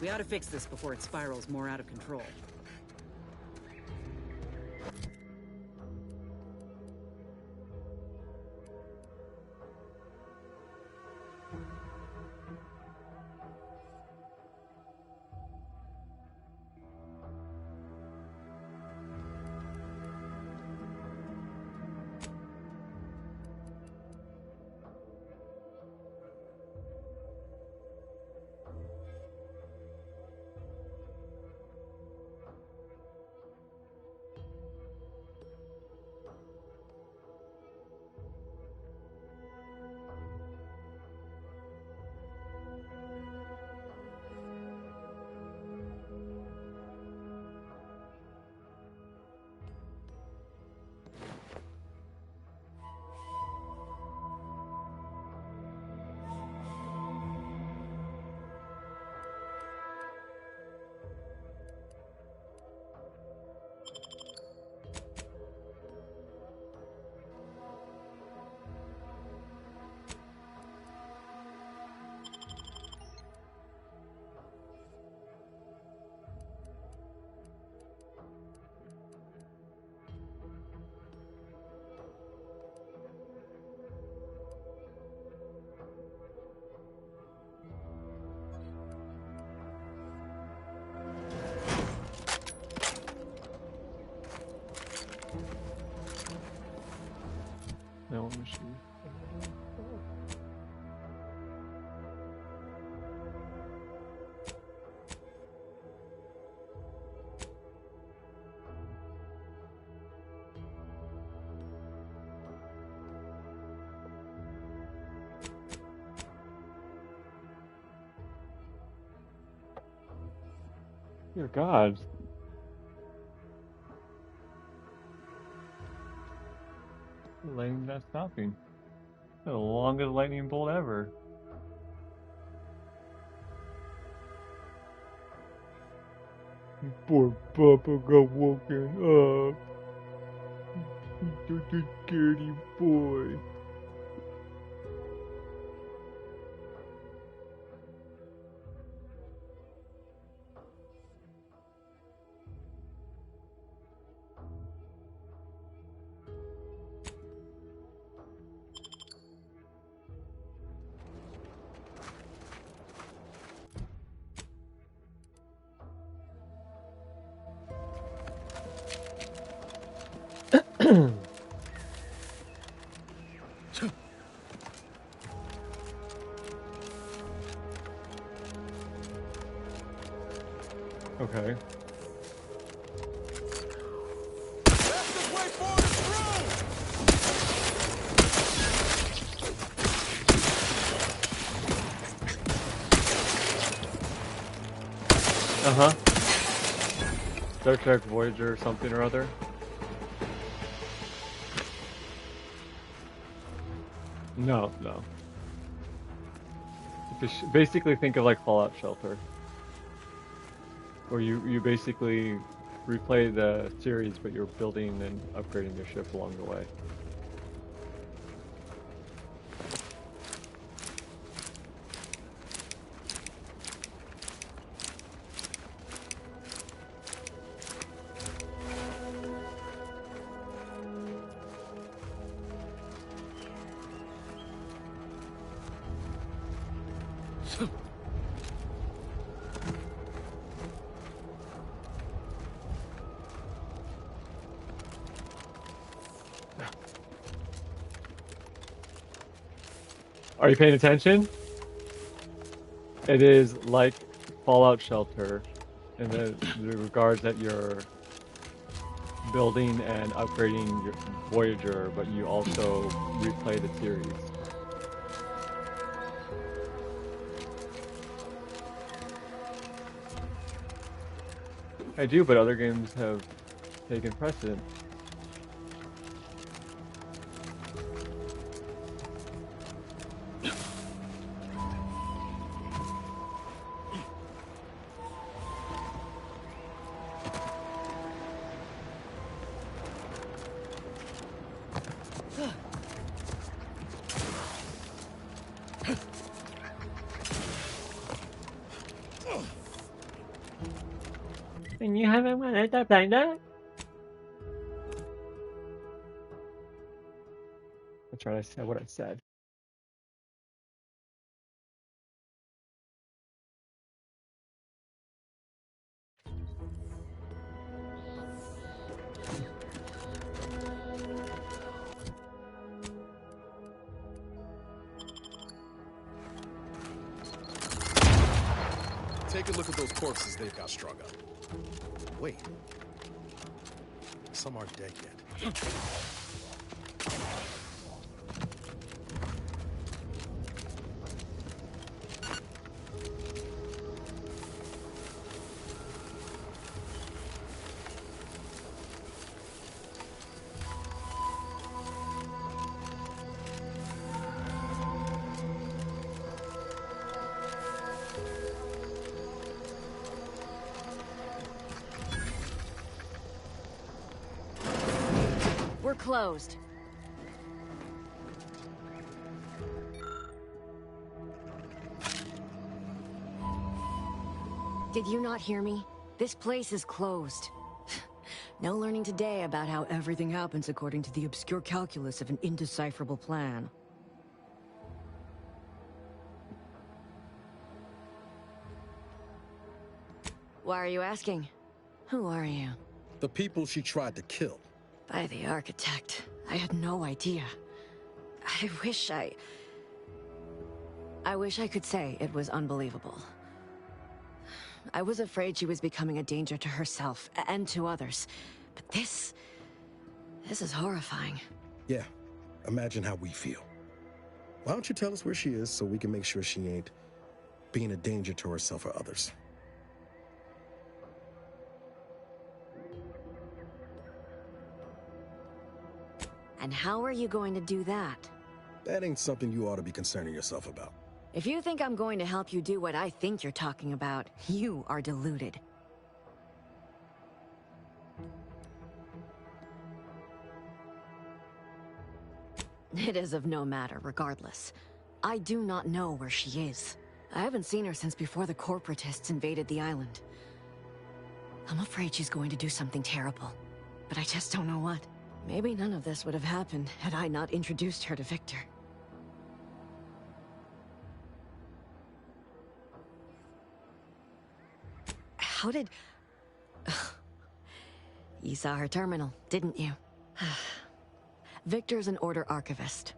we ought to fix this before it spirals more out of control. No machine. Dear God. Lightning not stopping. The longest lightning bolt ever. Poor Papa got woken up. He's such a scaredy boy. Okay. Star Trek Voyager something or other. No. Basically think of like Fallout Shelter. Where you basically replay the series, but you're building and upgrading your ship along the way. Are you paying attention? It is like Fallout Shelter in the regards that you're building and upgrading your Voyager, but you also replay the series. I do, but other games have taken precedent. And you haven't wanted to play that? I'm trying to say what I said. Take a look at those corpses they've got strung up. Wait. Some aren't dead yet. We're closed. Did you not hear me? This place is closed. No learning today about how everything happens according to the obscure calculus of an indecipherable plan. Why are you asking? Who are you? The people she tried to kill. By the architect. I had no idea. I wish I could say it was unbelievable. I was afraid she was becoming a danger to herself and to others. But this is horrifying. Yeah, imagine how we feel. Why don't you tell us where she is so we can make sure she ain't being a danger to herself or others? And how are you going to do that? That ain't something you ought to be concerning yourself about. If you think I'm going to help you do what I think you're talking about, you are deluded. It is of no matter, regardless. I do not know where she is. I haven't seen her since before the corporatists invaded the island. I'm afraid she's going to do something terrible, but I just don't know what. Maybe none of this would have happened had I not introduced her to Victor. How did... You saw her terminal, didn't you? Victor's an Order archivist.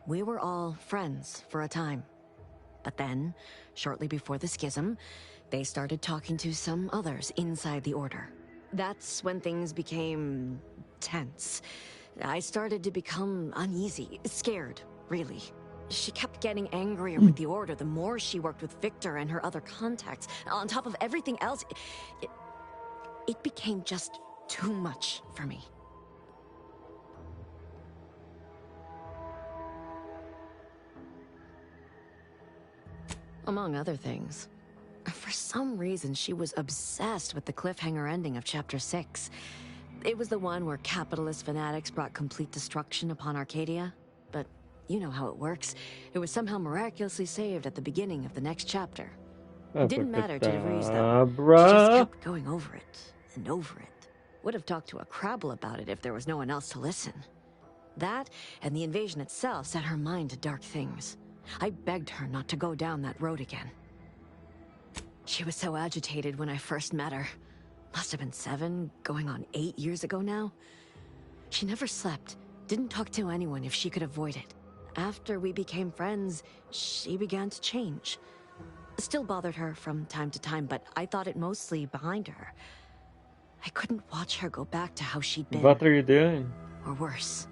We were all friends for a time. But then, shortly before the schism, they started talking to some others inside the Order. That's when things became tense. I started to become uneasy, scared, really. She kept getting angrier with the Order the more she worked with Victor and her other contacts. On top of everything else, it became just too much for me. Among other things, for some reason she was obsessed with the cliffhanger ending of Chapter 6. It was the one where capitalist fanatics brought complete destruction upon Arcadia. But you know how it works. It was somehow miraculously saved at the beginning of the next chapter. It didn't matter to DeVries, though. She just kept going over it and over it. Would have talked to a Crabble about it if there was no one else to listen. That, and the invasion itself, set her mind to dark things. I begged her not to go down that road again. She was so agitated when I first met her. Must have been 7, going on 8 years ago now. She never slept, didn't talk to anyone if she could avoid it. After we became friends, she began to change. Still bothered her from time to time, but I thought it mostly behind her. I couldn't watch her go back to how she'd been. What are you doing? Or worse.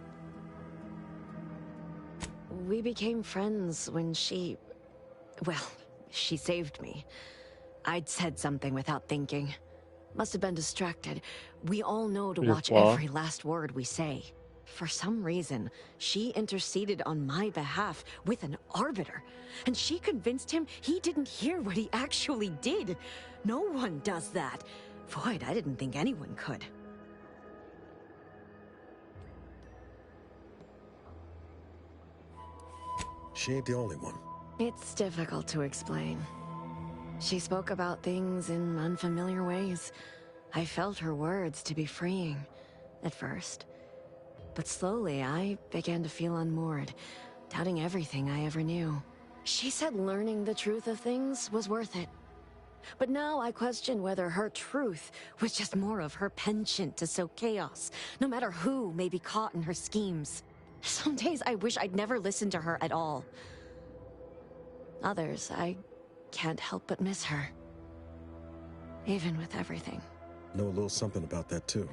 We became friends when she... well, she saved me. I'd said something without thinking. Must have been distracted. We all know to watch every last word we say. For some reason, she interceded on my behalf with an arbiter. And she convinced him he didn't hear what he actually did. No one does that. Void, I didn't think anyone could. She ain't the only one. It's difficult to explain. She spoke about things in unfamiliar ways. I felt her words to be freeing, at first. But slowly, I began to feel unmoored, doubting everything I ever knew. She said learning the truth of things was worth it. But now I question whether her truth was just more of her penchant to sow chaos, no matter who may be caught in her schemes. Some days I wish I'd never listened to her at all. Others, I can't help but miss her. Even with everything. Know a little something about that, too.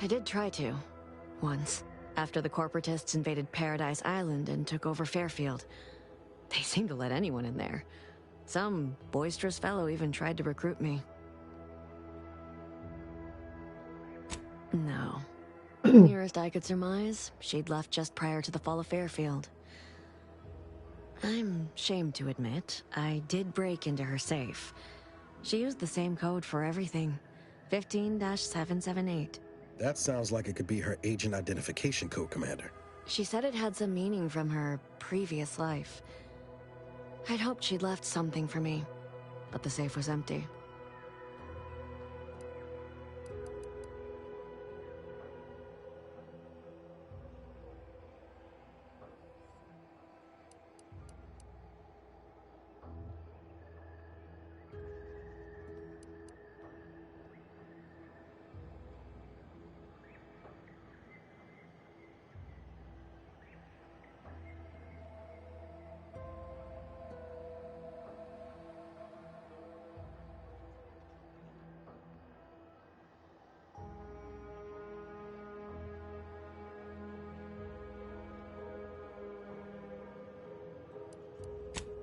I did try to. Once. After the corporatists invaded Paradise Island and took over Fairfield. They seemed to let anyone in there. Some boisterous fellow even tried to recruit me. No. Nearest I could surmise, she'd left just prior to the fall of Fairfield. I'm ashamed to admit, I did break into her safe. She used the same code for everything. 15-778. That sounds like it could be her agent identification code, Commander. She said it had some meaning from her previous life. I'd hoped she'd left something for me, but the safe was empty.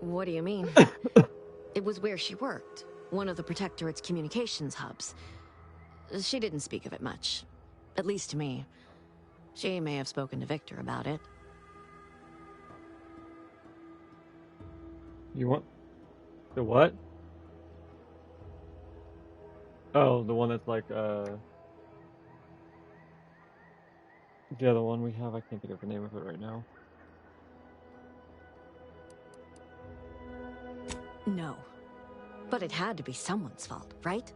What do you mean? It was where she worked, one of the Protectorate's communications hubs. She didn't speak of it much, at least to me. She may have spoken to Victor about it. You want the what? Oh, the one that's like the other one we have. I can't think of the name of it right now. No. But it had to be someone's fault, right?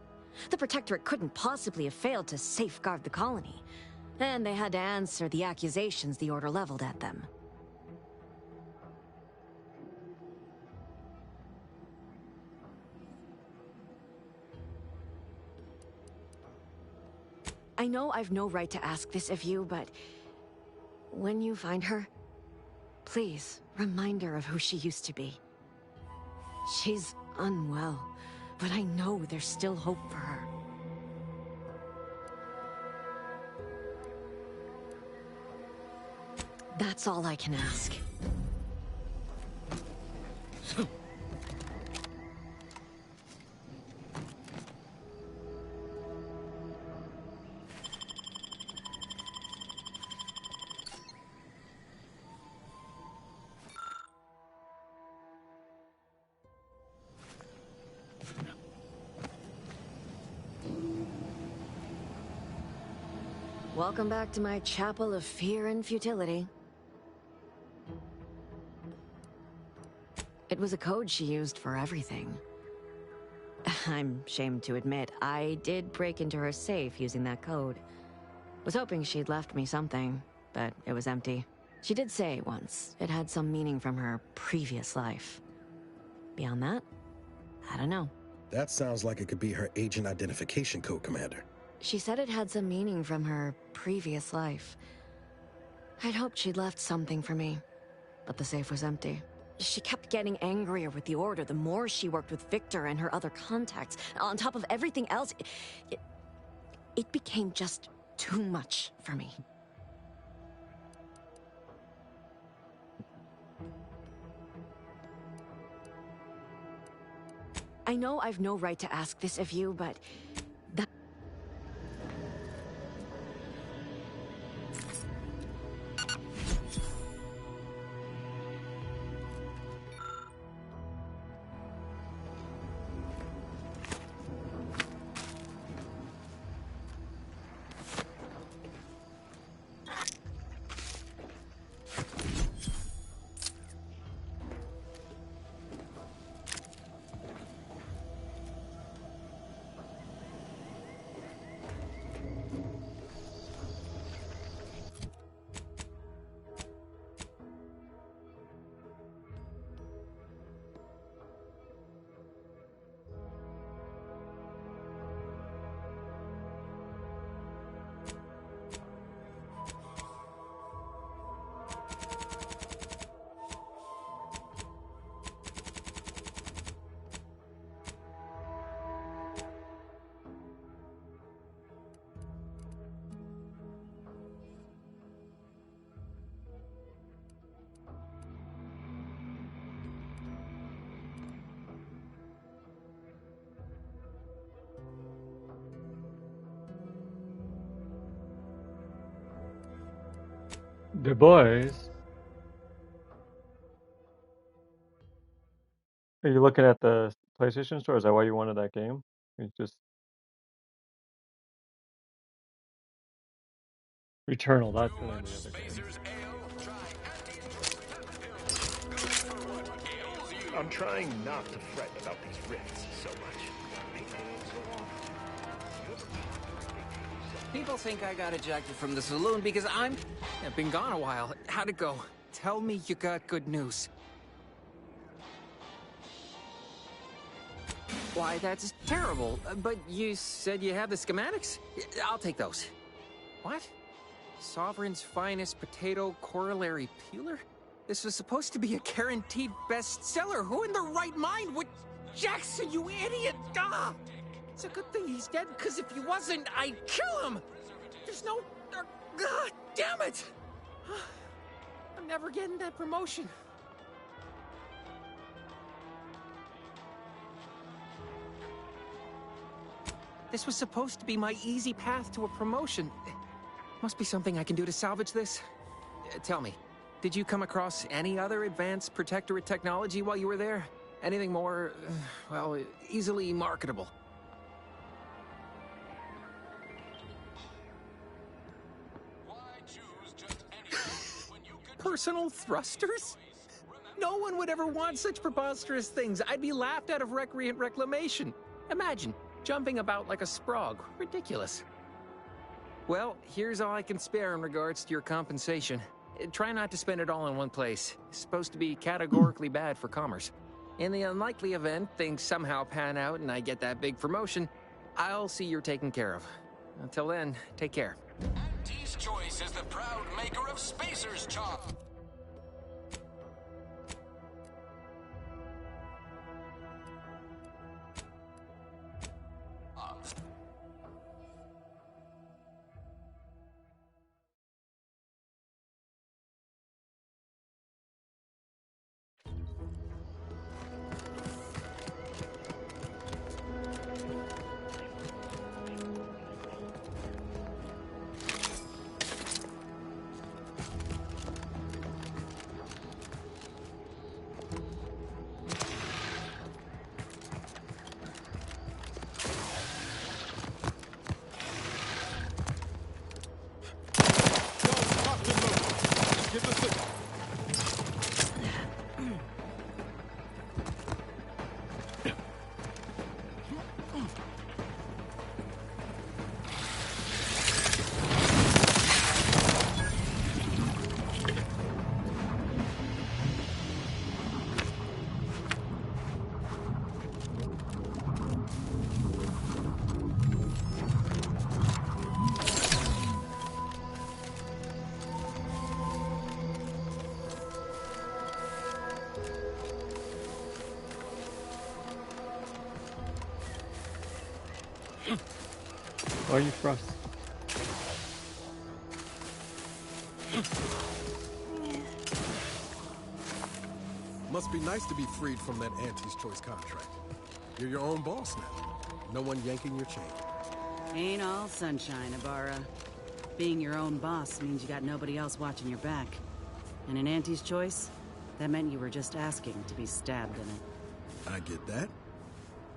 The Protectorate couldn't possibly have failed to safeguard the colony. And they had to answer the accusations the Order leveled at them. I know I've no right to ask this of you, but when you find her, please remind her of who she used to be. She's unwell, but I know there's still hope for her. That's all I can ask. Welcome back to my chapel of fear and futility. It was a code she used for everything. I'm ashamed to admit, I did break into her safe using that code. Was hoping she'd left me something, but it was empty. She did say once it had some meaning from her previous life. Beyond that, I don't know. That sounds like it could be her agent identification code, Commander. She said it had some meaning from her previous life. I'd hoped she'd left something for me, but the safe was empty. She kept getting angrier with the Order the more she worked with Victor and her other contacts. On top of everything else, it became just too much for me. I know I've no right to ask this of you, but that... The boys. Are you looking at the PlayStation Store? Is that why you wanted that game? You just Returnal. That's the name of the other game. I'm trying not to fret about these rifts so much. People think I got ejected from the saloon because I've been gone a while. How'd it go? Tell me you got good news. Why, that's terrible. But you said you have the schematics? I'll take those. What? Sovereign's finest potato corollary peeler? This was supposed to be a guaranteed bestseller. Who in their right mind would... Jackson, you idiot! Ah! It's a good thing he's dead, because if he wasn't, I'd kill him! There's no... God damn it! I'm never getting that promotion. This was supposed to be my easy path to a promotion. Must be something I can do to salvage this. Tell me, did you come across any other advanced Protectorate technology while you were there? Anything more, well, easily marketable? Personal thrusters? No one would ever want such preposterous things. I'd be laughed out of recreant reclamation. Imagine, jumping about like a sprog. Ridiculous. Well, here's all I can spare in regards to your compensation. Try not to spend it all in one place. It's supposed to be categorically bad for commerce. In the unlikely event things somehow pan out and I get that big promotion, I'll see you're taken care of. Until then, take care. T's Choice is the proud maker of Spacer's Chop. Why are you frost? Must be nice to be freed from that Auntie's Choice contract. You're your own boss now. No one yanking your chain. Ain't all sunshine, Ibarra. Being your own boss means you got nobody else watching your back. And in Auntie's Choice, that meant you were just asking to be stabbed in it. I get that.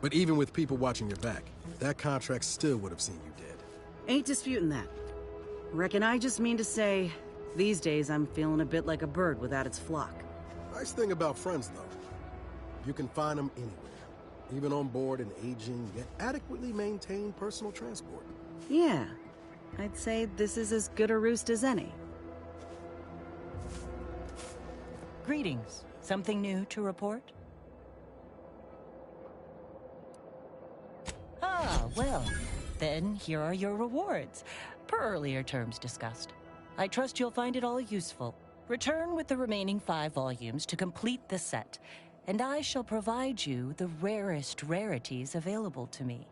But even with people watching your back, that contract still would have seen you dead. Ain't disputing that. Reckon I just mean to say, these days I'm feeling a bit like a bird without its flock. Nice thing about friends, though. You can find them anywhere. Even on board an aging, yet adequately maintained personal transport. Yeah, I'd say this is as good a roost as any. Greetings. Something new to report? Ah, well, then here are your rewards, per earlier terms discussed. I trust you'll find it all useful. Return with the remaining 5 volumes to complete the set, and I shall provide you the rarest rarities available to me.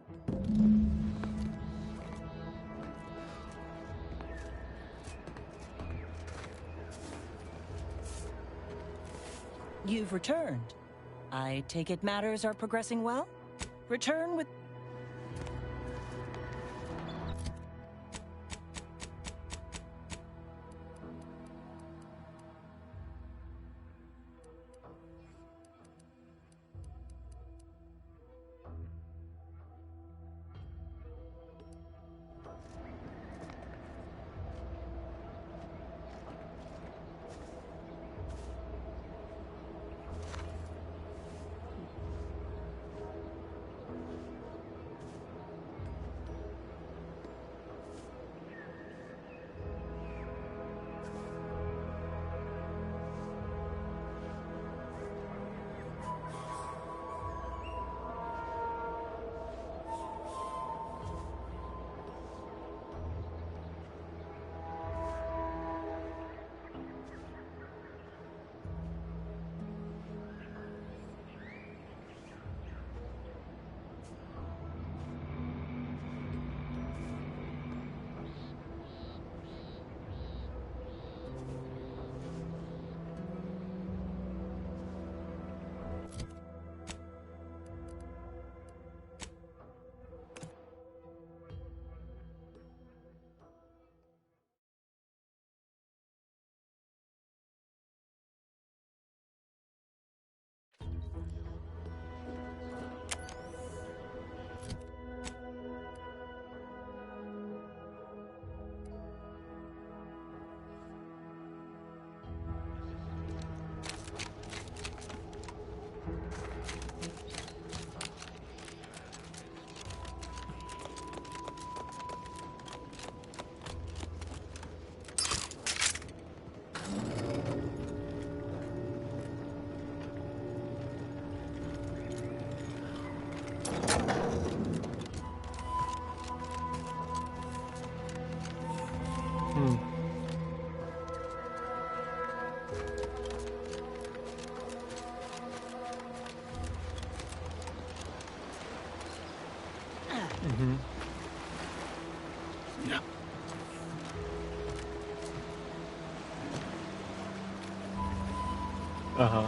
You've returned. I take it matters are progressing well? Return with... Yeah. Uh-huh.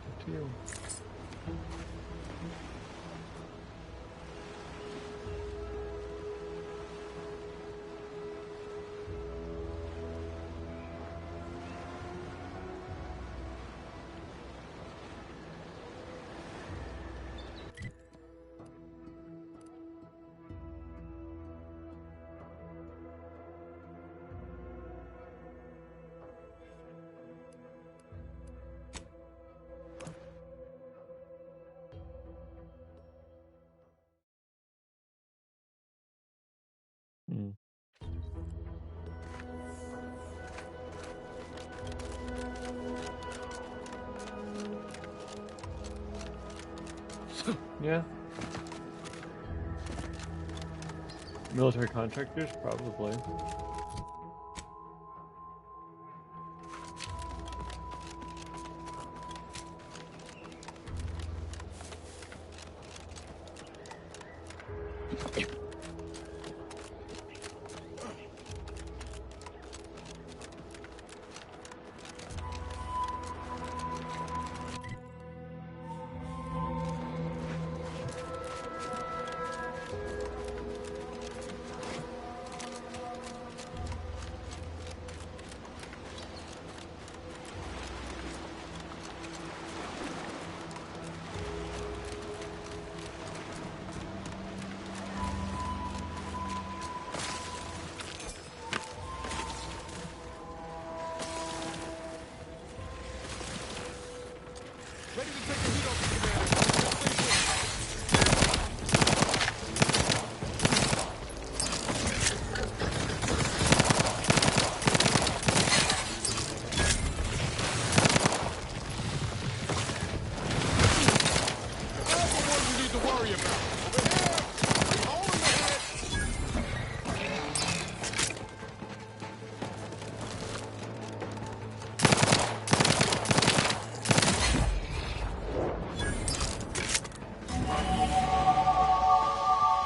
Up to you. Mm. Yeah. Military contractors, probably.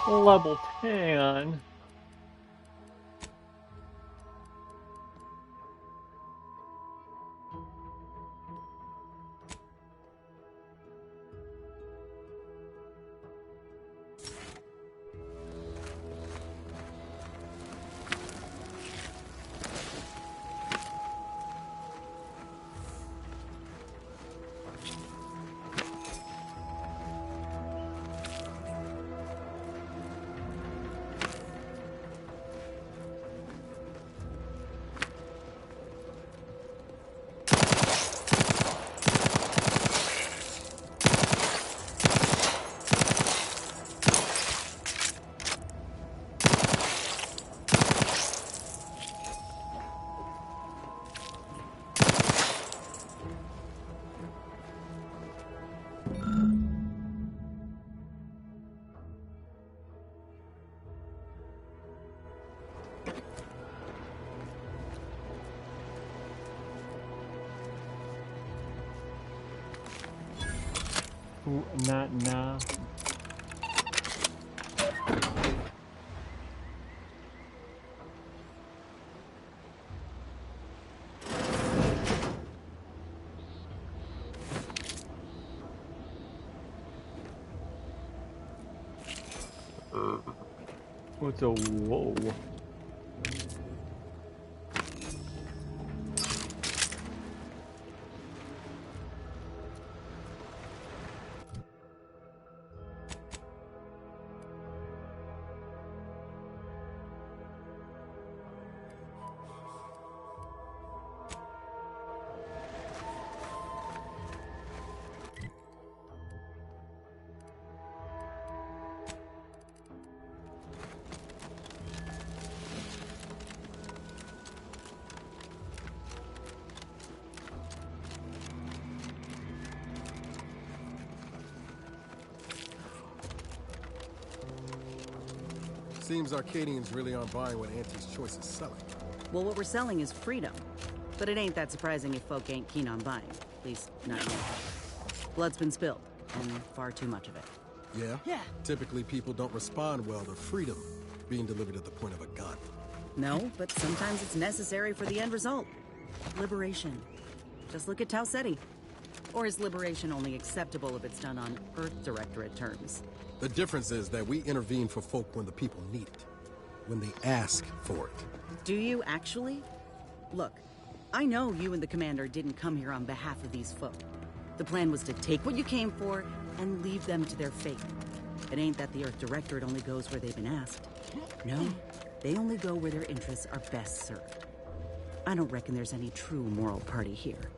Level 10. Ooh, not now. What's a whoa? Seems Arcadians really aren't buying what Auntie's Choice is selling. Well, what we're selling is freedom. But it ain't that surprising if folk ain't keen on buying. At least, not yet. Blood's been spilled, and far too much of it. Yeah? Yeah. Typically, people don't respond well to freedom being delivered at the point of a gun. No, but sometimes it's necessary for the end result. Liberation. Just look at Tau Ceti. Or is liberation only acceptable if it's done on Earth Directorate terms? The difference is that we intervene for folk when the people need it. When they ask for it. Do you actually? Look, I know you and the commander didn't come here on behalf of these folk. The plan was to take what you came for and leave them to their fate. It ain't that the Earth Directorate only goes where they've been asked. No, they only go where their interests are best served. I don't reckon there's any true moral party here.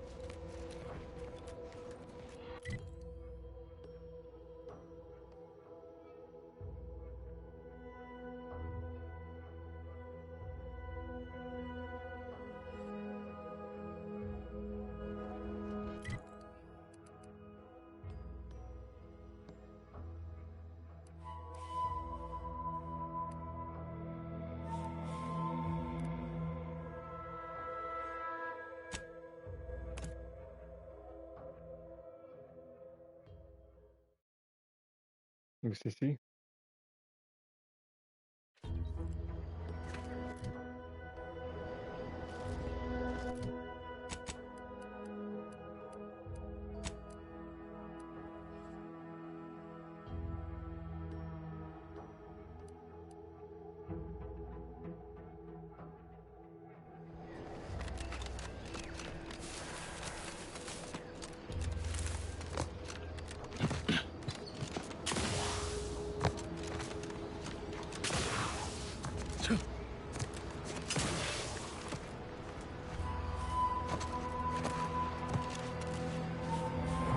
UCC.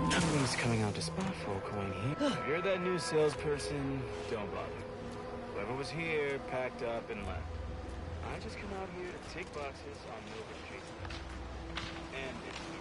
Nobody's coming out to spot folk when here. If you're that new salesperson, don't bother. Whoever was here packed up and left. I just come out here to tick boxes on Nova Street. And it's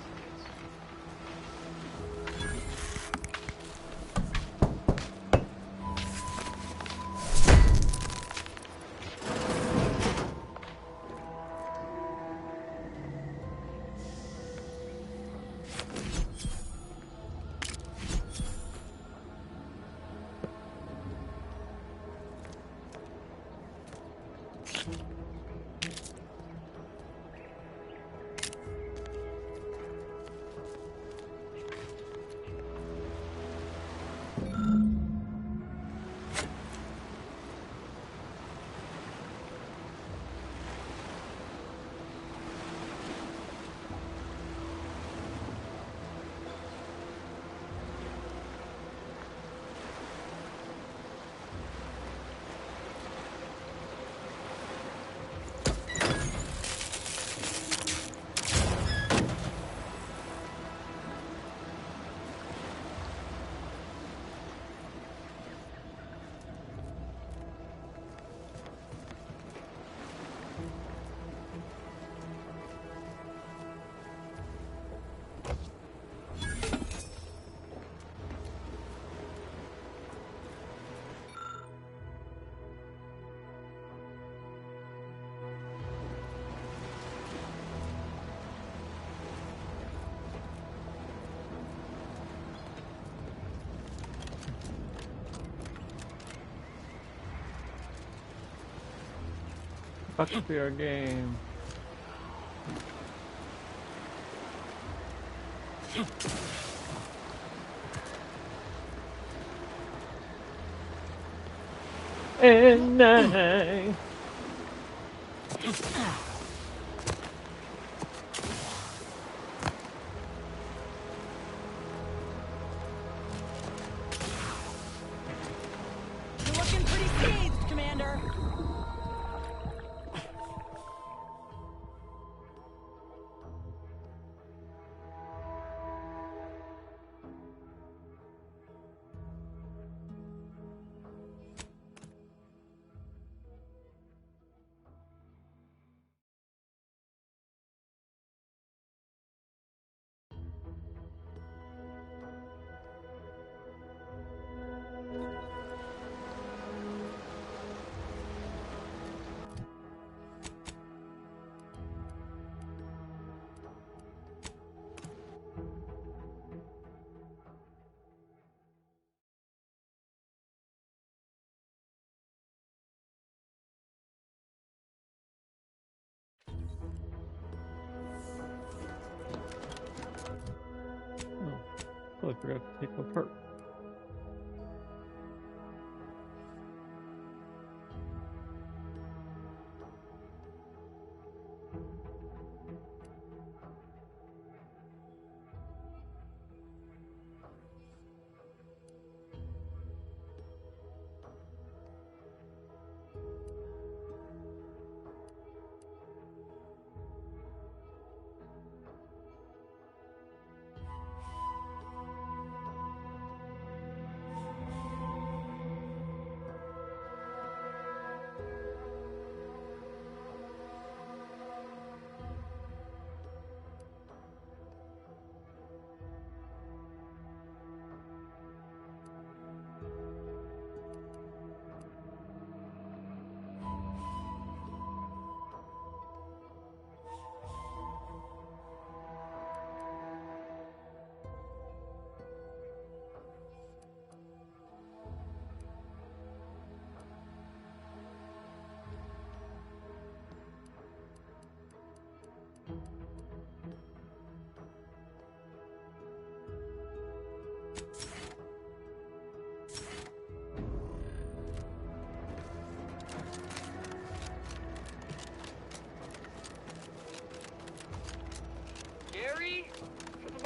Fuck your game. And I... You're looking pretty scathed, Commander. Oh, I forgot to take my perk.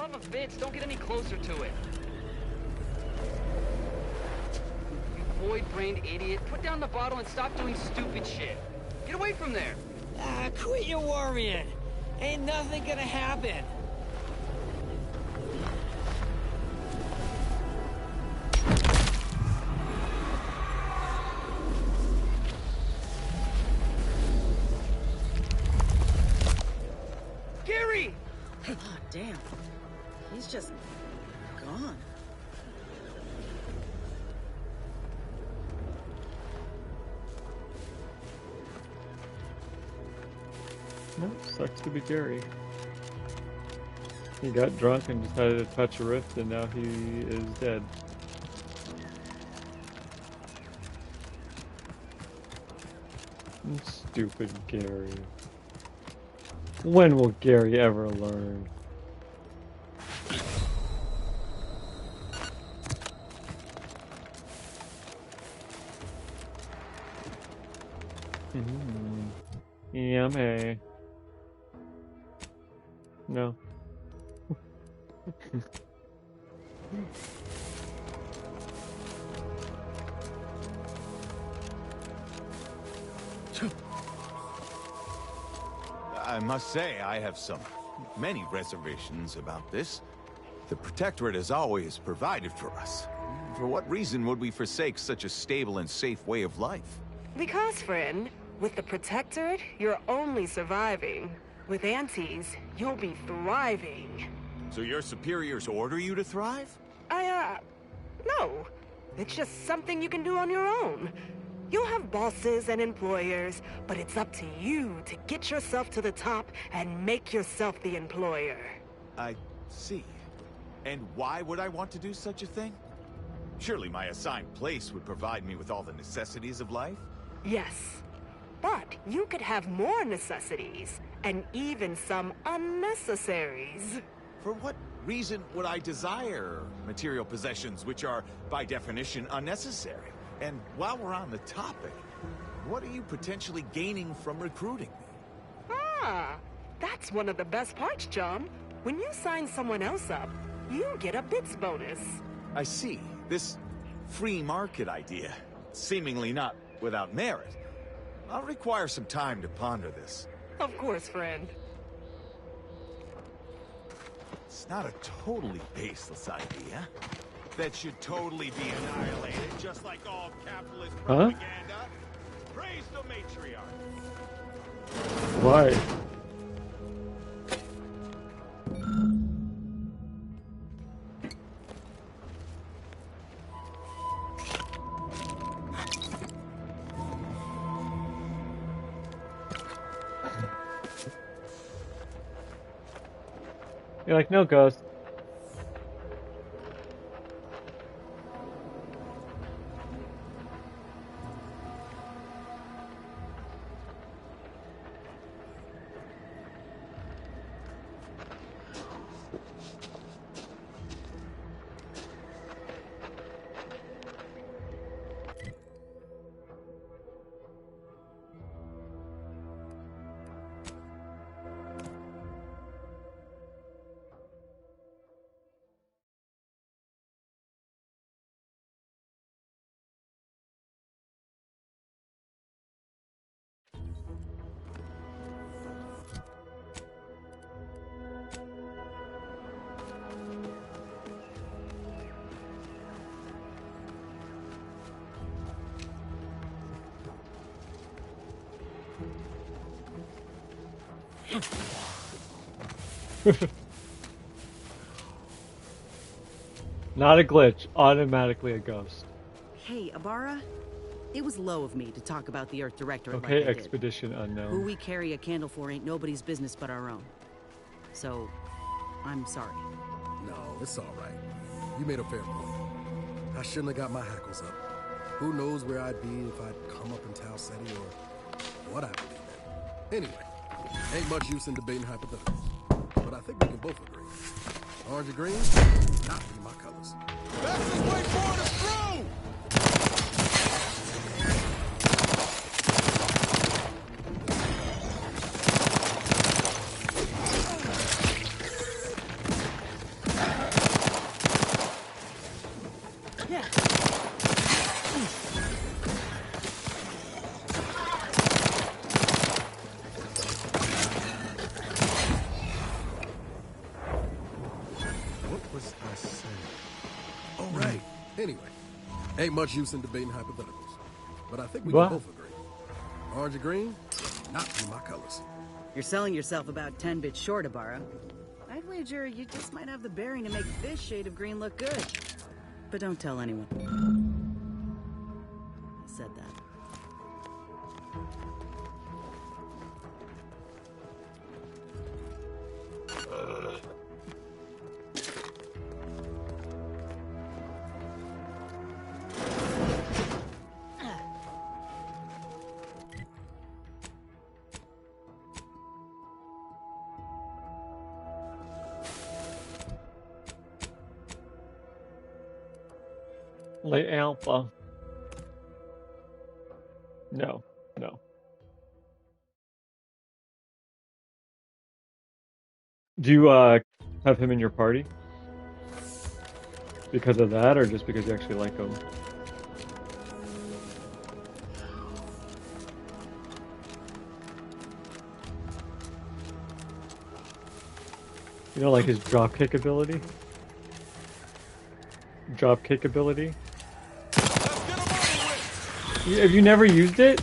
love of bits, don't get any closer to it. You void-brained idiot. Put down the bottle and stop doing stupid shit. Get away from there. Ah, quit your worrying. Ain't nothing gonna happen. Gary! Oh, damn. He's just gone. No, sucks to be Gary. He got drunk and decided to touch a rift, and now he is dead. Stupid Gary. When will Gary ever learn? Yummy. No. I must say, I have many reservations about this. The Protectorate has always provided for us. For what reason would we forsake such a stable and safe way of life? Because, friend, with the Protectorate, you're only surviving. With Antes, you'll be thriving. So your superiors order you to thrive? No. It's just something you can do on your own. You'll have bosses and employers, but it's up to you to get yourself to the top and make yourself the employer. I see. And why would I want to do such a thing? Surely my assigned place would provide me with all the necessities of life? Yes. But you could have more necessities, and even some unnecessaries. For what reason would I desire material possessions which are, by definition, unnecessary? And while we're on the topic, what are you potentially gaining from recruiting me? Ah, that's one of the best parts, chum. When you sign someone else up, you get a bits bonus. I see. This free market idea, seemingly not without merit. I'll require some time to ponder this. Of course, friend. It's not a totally baseless idea. That should totally be annihilated, just like all capitalist propaganda. Praise the matriarch. Why? You're like, no, Ghost. Not a glitch, automatically a ghost. Hey, Ibarra. It was low of me to talk about the Earth Directorate Okay, like I did. Expedition Unknown. Who we carry a candle for ain't nobody's business but our own. So, I'm sorry. No, it's all right. You made a fair point. I shouldn't have got my hackles up. Who knows where I'd be if I'd come up in Tau Ceti or what I believe in. Anyway, ain't much use in debating hypotheticals. But I think we can both agree. Orange and green, not be my colors. Fastest way forward is through! Anyway, ain't much use in debating hypotheticals. But I think we What? can both agree. Orange or green, not be my colors. You're selling yourself about 10 bits short, Ibarra. I'd wager you just might have the bearing to make this shade of green look good. But don't tell anyone. I said that. Late Alpha. No. Do you have him in your party? Because of that, or just because you actually like him? You know, like his dropkick ability? Dropkick ability? Have you never used it?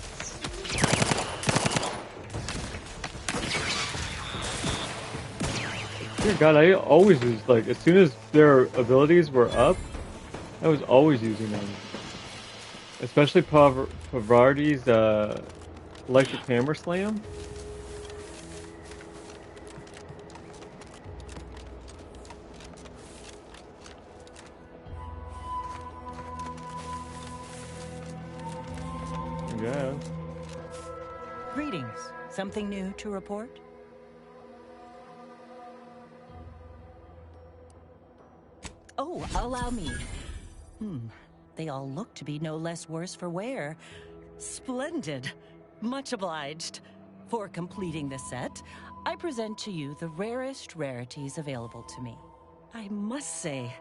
Dear God, I always was like, as soon as their abilities were up, I was always using them. Especially Pavardi's Electric Hammer Slam. Yeah. Greetings. Something new to report? Oh, allow me. They all look to be no less worse for wear. Splendid. Much obliged. For completing the set, I present to you the rarest rarities available to me. I must say,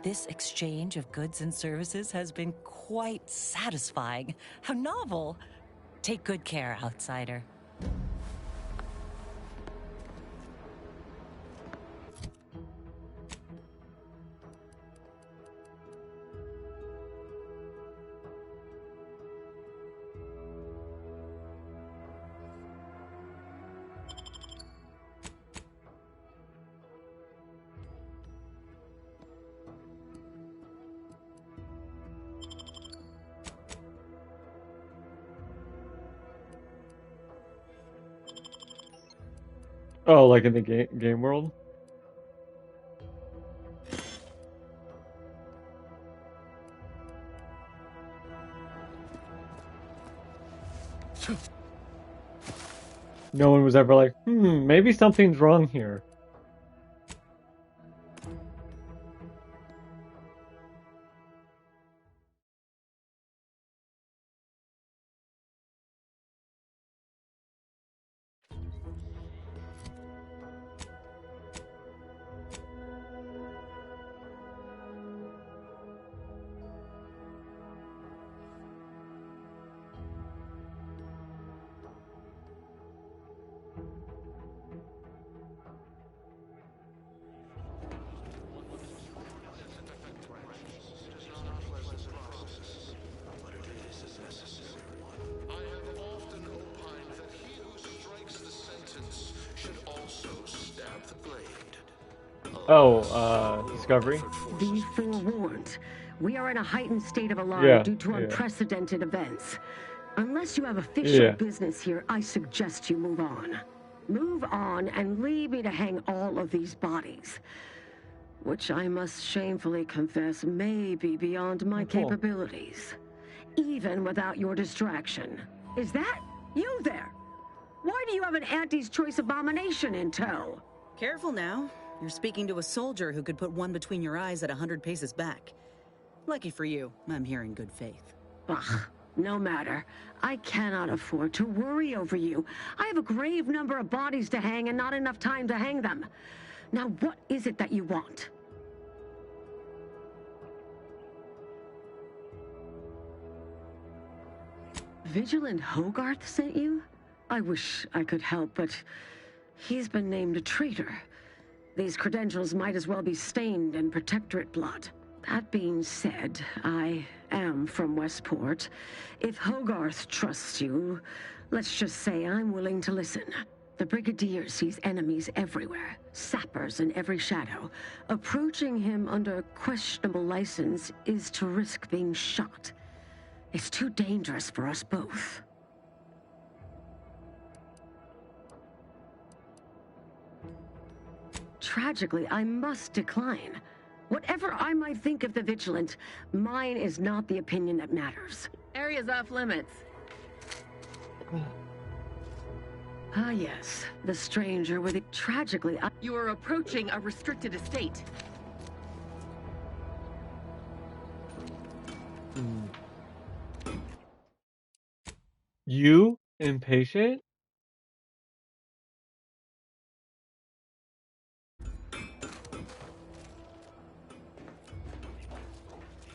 this exchange of goods and services has been quite satisfying. How novel. Take good care, outsider. Oh, like in the game world? No one was ever like, maybe something's wrong here. Discovery? Be forewarned. We are in a heightened state of alarm due to unprecedented events. Unless you have official business here, I suggest you move on. Move on and leave me to hang all of these bodies. Which I must shamefully confess may be beyond my capabilities. Even without your distraction. Is that you there? Why do you have an Auntie's Choice abomination in tow? Careful now. You're speaking to a soldier who could put one between your eyes at 100 paces back. Lucky for you, I'm here in good faith. Ugh, no matter. I cannot afford to worry over you. I have a grave number of bodies to hang and not enough time to hang them. Now, what is it that you want? Vigilant Hogarth sent you? I wish I could help, but he's been named a traitor. These credentials might as well be stained in Protectorate blood. That being said, I am from Westport. If Hogarth trusts you, let's just say I'm willing to listen. The Brigadier sees enemies everywhere, sappers in every shadow. Approaching him under questionable license is to risk being shot. It's too dangerous for us both. Tragically, I must decline. Whatever I might think of the Vigilant, mine is not the opinion that matters. Area's off limits. Ah, yes. The stranger with it. Tragically, You are approaching a restricted estate. You impatient?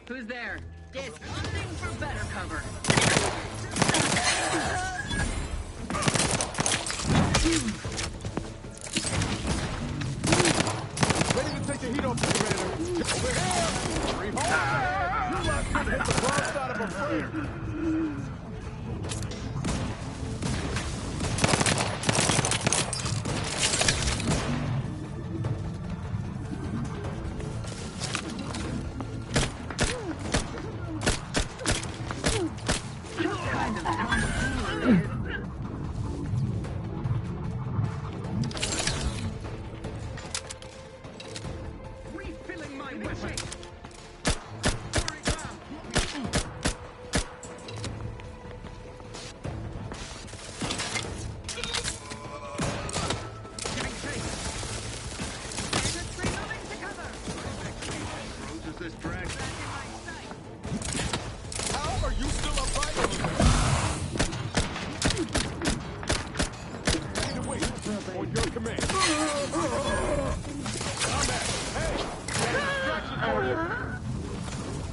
Who's there? Dismounting for better cover. Ready to take the heat off the commander. Over here! You last hit the wrong side of a frame.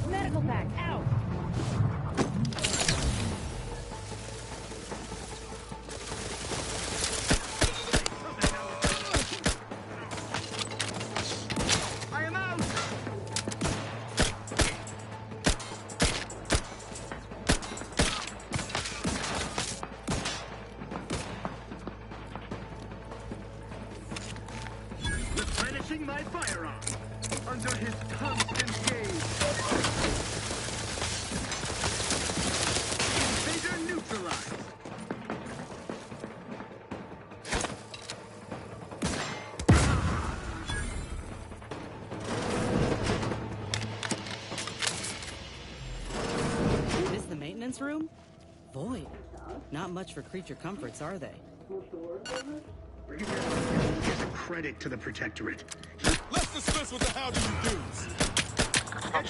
Medical pack, out! I am out! Replenishing my firearm under his constant gaze. Invader neutralized. This the maintenance room? Void. Not much for creature comforts, are they? Brigadier is a credit to the Protectorate. Let's dismiss with the how do you do's. Come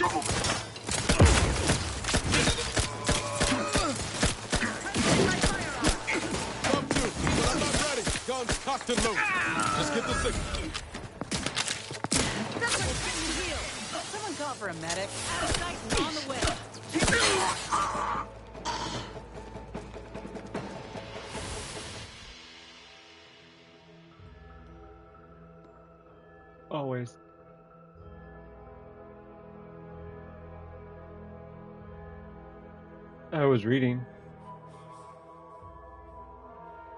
to, but I'm not ready. Guns cocked and loaded. Just get the signal. Someone call for a medic. Out of sight and on the way. Always. I was reading.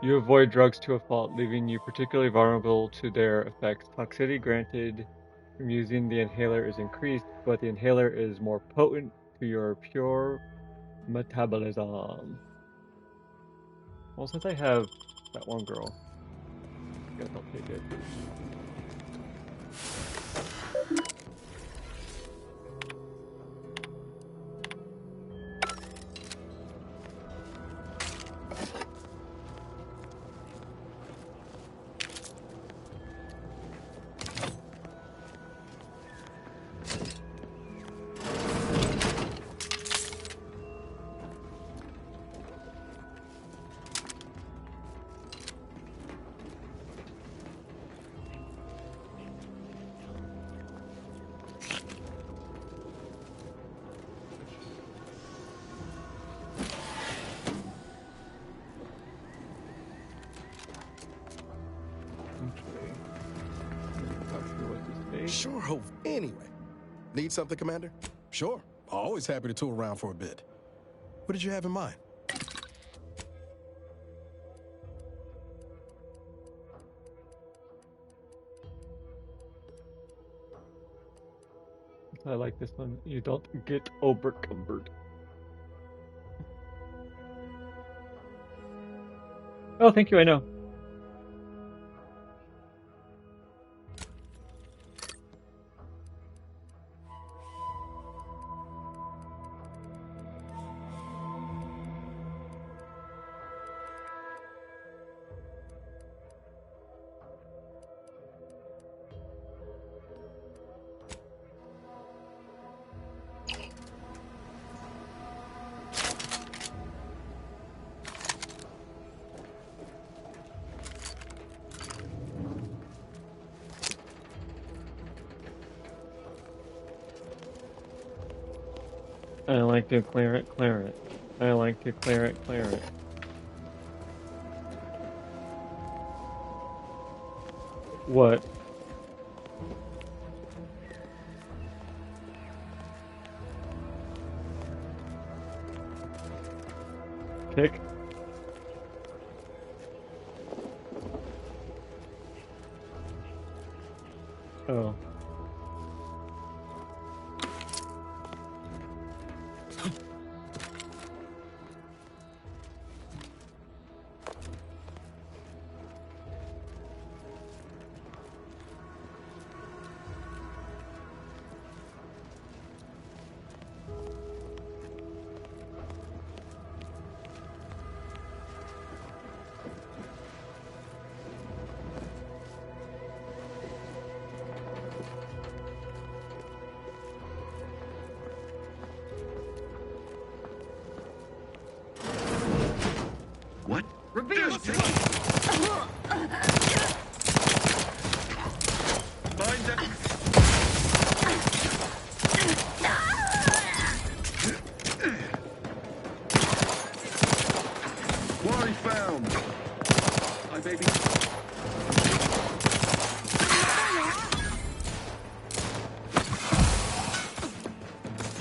You avoid drugs to a fault, leaving you particularly vulnerable to their effects. Toxicity granted from using the inhaler is increased, but the inhaler is more potent to your pure metabolism. Well, since I have that one girl, I guess I'll take it. Sure hope. Anyway, Need something, Commander? Sure. Always happy to tool around for a bit. What did you have in mind? I like this one. You don't get overcumbered. Oh, thank you, I know. I like to clear it, clear it. I like to clear it, clear it. What? Kick? Oh. What? Reveal! Find that. Quarry found. Hi, baby.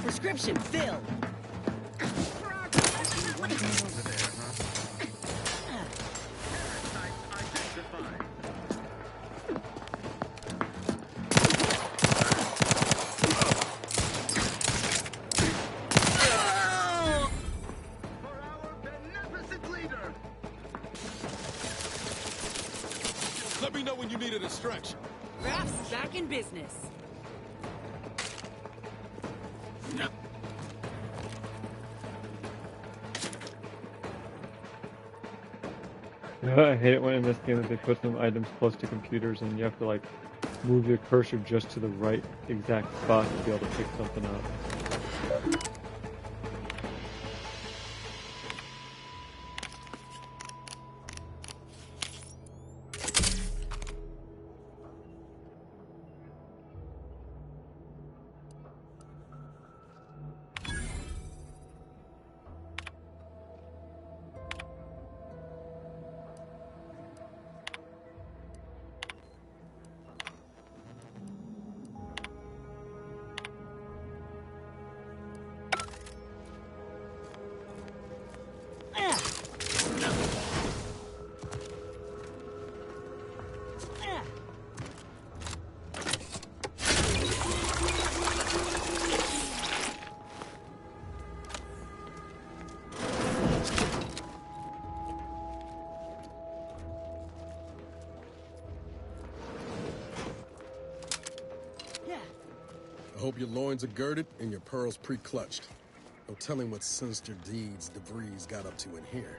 Prescription filled. Let me know when you needed a stretch. Raph's back in business. I hate it when in this game that they put some items close to computers and you have to like move your cursor just to the right exact spot to be able to pick something up. I hope your loins are girded and your pearls pre-clutched. No telling what sinister deeds DeVries got up to in here.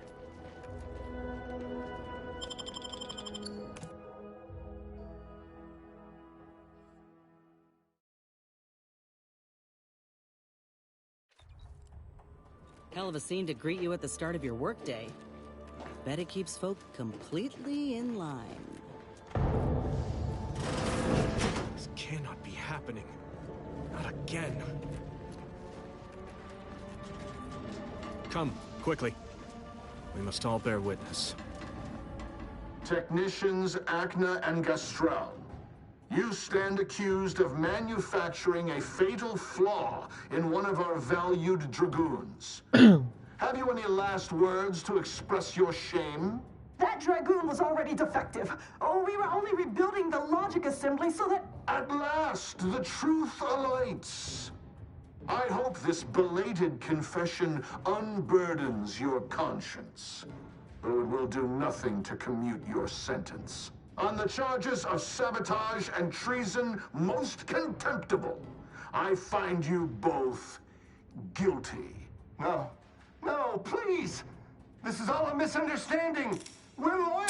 Hell of a scene to greet you at the start of your workday. Bet it keeps folk completely in line. This cannot be happening. Not again. Come, quickly. We must all bear witness. Technicians Acna and Gastral. You stand accused of manufacturing a fatal flaw in one of our valued dragoons. Have you any last words to express your shame? That dragoon was already defective. Oh, we were only rebuilding the logic assembly so that... At last, the truth alights. I hope this belated confession unburdens your conscience, though it will do nothing to commute your sentence. On the charges of sabotage and treason most contemptible, I find you both guilty. No, please! This is all a misunderstanding! We're loyal!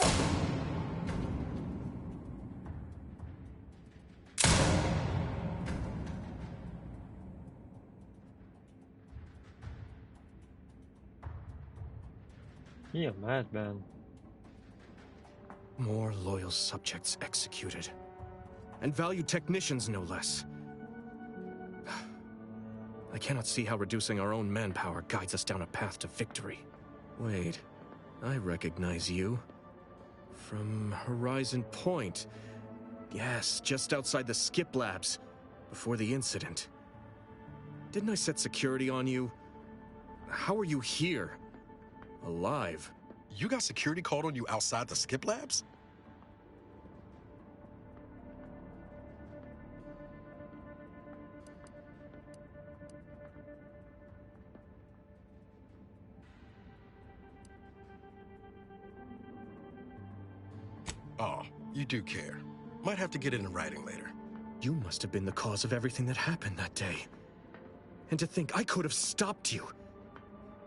He a madman. More loyal subjects executed. And valued technicians, no less. I cannot see how reducing our own manpower guides us down a path to victory. Wait, I recognize you. From Horizon Point. Yes, just outside the Skip Labs, before the incident. Didn't I set security on you? How are you here? Alive? You got security called on you outside the Skip Labs? Oh, you do care. Might have to get it in writing later. You must have been the cause of everything that happened that day. And to think I could have stopped you.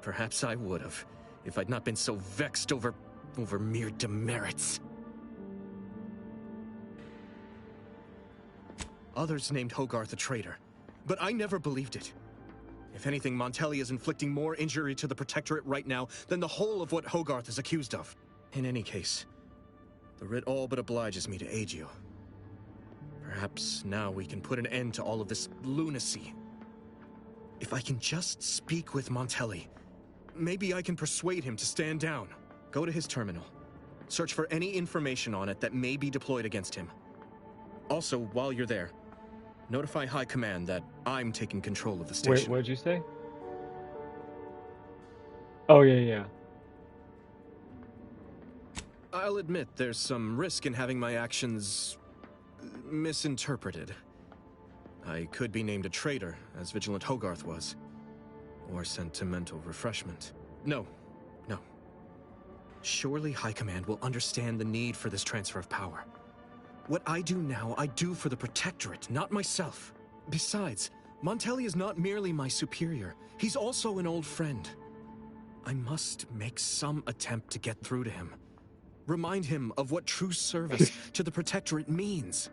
Perhaps I would have, if I'd not been so vexed over mere demerits. Others named Hogarth a traitor, but I never believed it. If anything, Montelli is inflicting more injury to the Protectorate right now than the whole of what Hogarth is accused of. In any case, the writ all but obliges me to aid you. Perhaps now we can put an end to all of this lunacy. If I can just speak with Montelli, maybe I can persuade him to stand down. Go to his terminal. Search for any information on it that may be deployed against him. Also, while you're there, notify High Command that I'm taking control of the station. Wait, what'd you say? Oh, yeah. I'll admit there's some risk in having my actions misinterpreted. I could be named a traitor, as Vigilant Hogarth was. Or sentimental refreshment. No. Surely High Command will understand the need for this transfer of power. What I do now, I do for the Protectorate, not myself. Besides, Montelli is not merely my superior. He's also an old friend. I must make some attempt to get through to him. Remind him of what true service to the Protectorate means.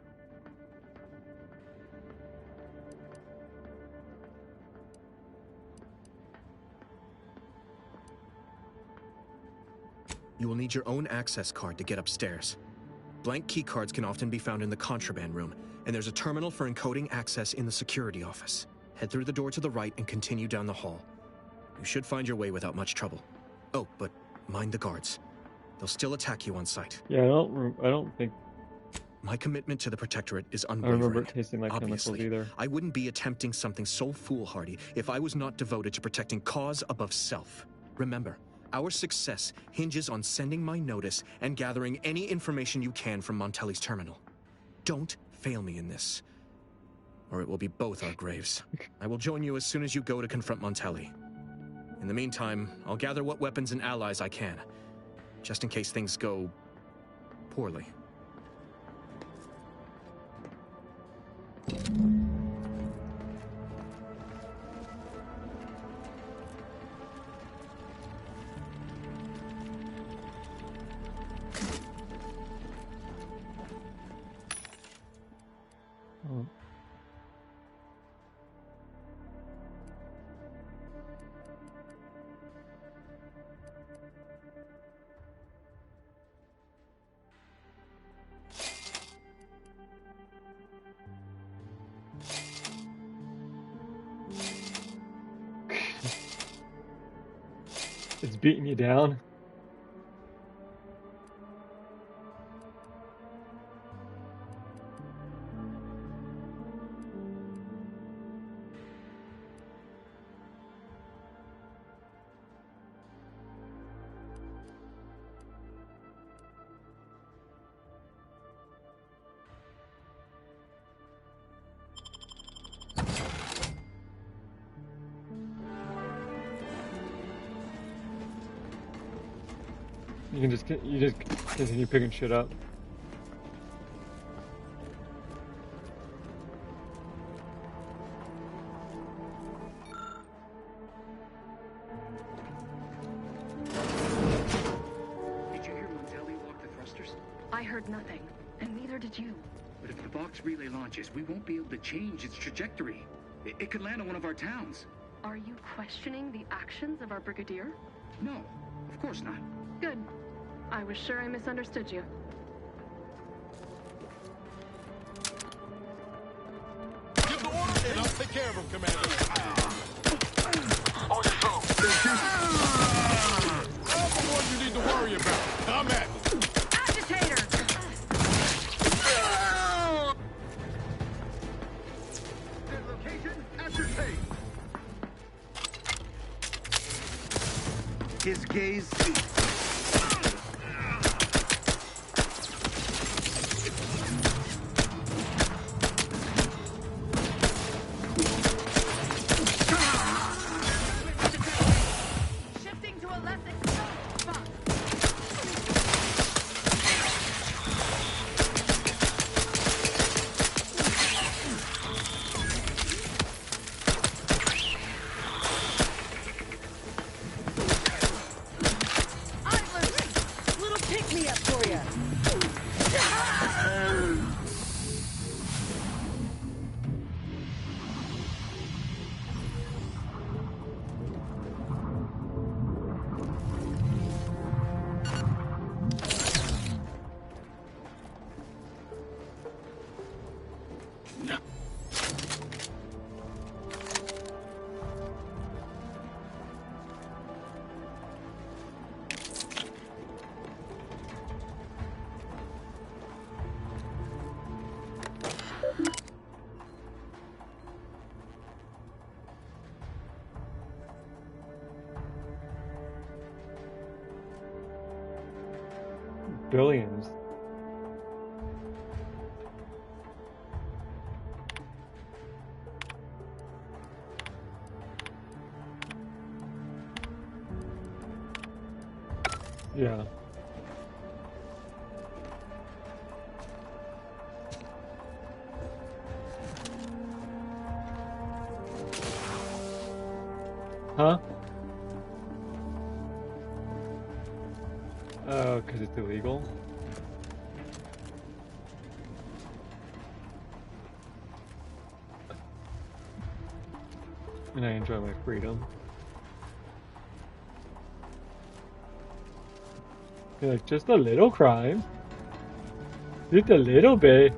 You will need your own access card to get upstairs. Blank keycards can often be found in the contraband room, and there's a terminal for encoding access in the security office. Head through the door to the right and continue down the hall. You should find your way without much trouble. Oh, but mind the guards. They'll still attack you on sight. Yeah, I don't think... My commitment to the Protectorate is I unwavering. remember tasting like chemicals Obviously, either. I wouldn't be attempting something so foolhardy if I was not devoted to protecting cause above self. Remember, our success hinges on sending my notice and gathering any information you can from Montelli's terminal. Don't fail me in this, or it will be both our graves. I will join you as soon as you go to confront Montelli. In the meantime, I'll gather what weapons and allies I can, just in case things go poorly. Oh. It's beating you down. You just continue picking shit up. Did you hear Montelli lock the thrusters? I heard nothing, and neither did you. But if the box relay launches, we won't be able to change its trajectory. It could land on one of our towns. Are you questioning the actions of our brigadier? No, of course not. Good. I was sure I misunderstood you. Give the order and I'll take care of him, Commander. On your toes. I'm the one you need to worry about. Come at me. Agitator! Their location ascertained. His gaze. Shifting to a less exposed spot. Little pick-me-up for you. Billions. Yeah. Huh? Oh, because it's illegal? And I enjoy my freedom. You're like, just a little crime? Just a little bit.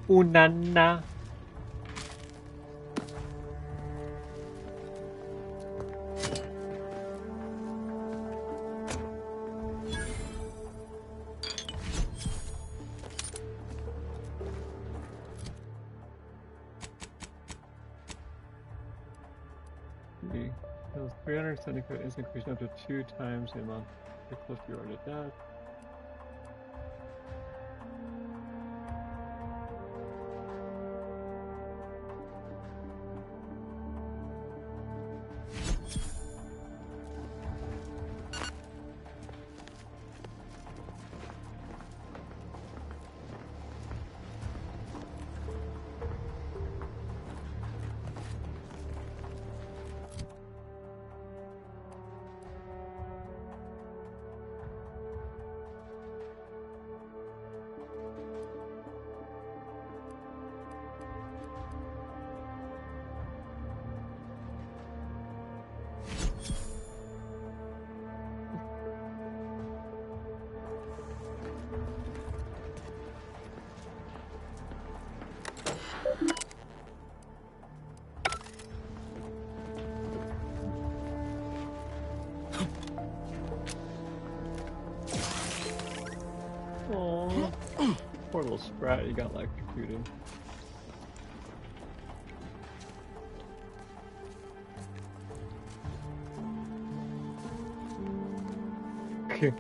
Unana. Those 370 credit is increased up to 2 times the amount the close you are to death. Poor little Sprat, he got electrocuted. Okay.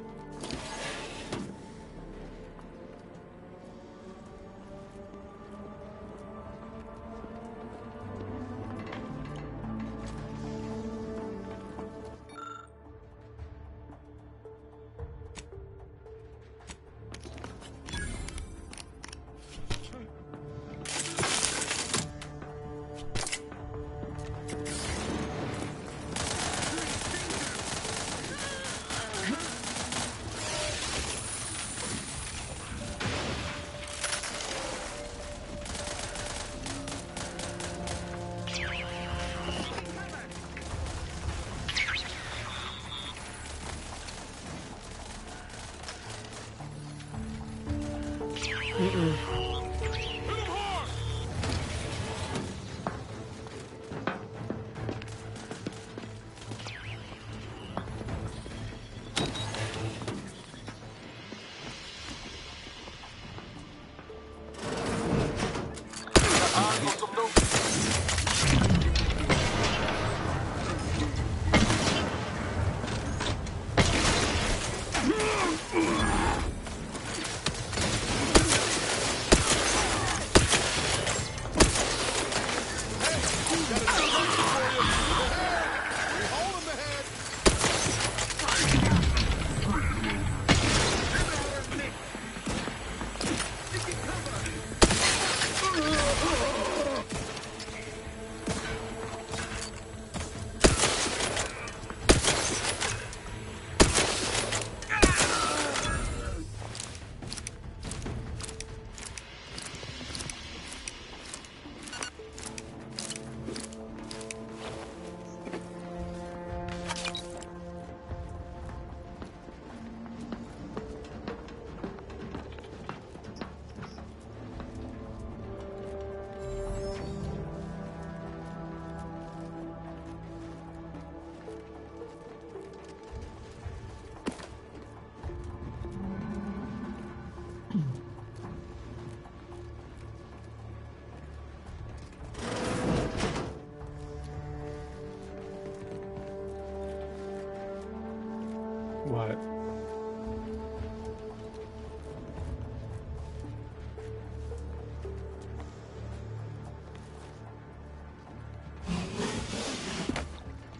What?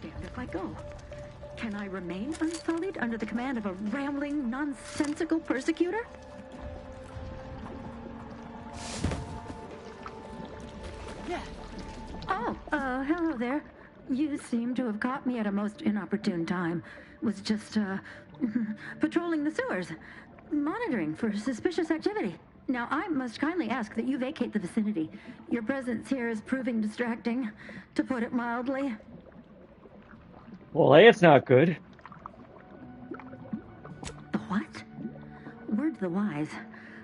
Damned if I go. Can I remain unsullied under the command of a rambling, nonsensical persecutor? Yeah. Oh, hello there. You seem to have caught me at a most inopportune time. Was just, patrolling the sewers, monitoring for suspicious activity. Now, I must kindly ask that you vacate the vicinity. Your presence here is proving distracting, to put it mildly. Well, hey, it's not good. The what? Word to the wise.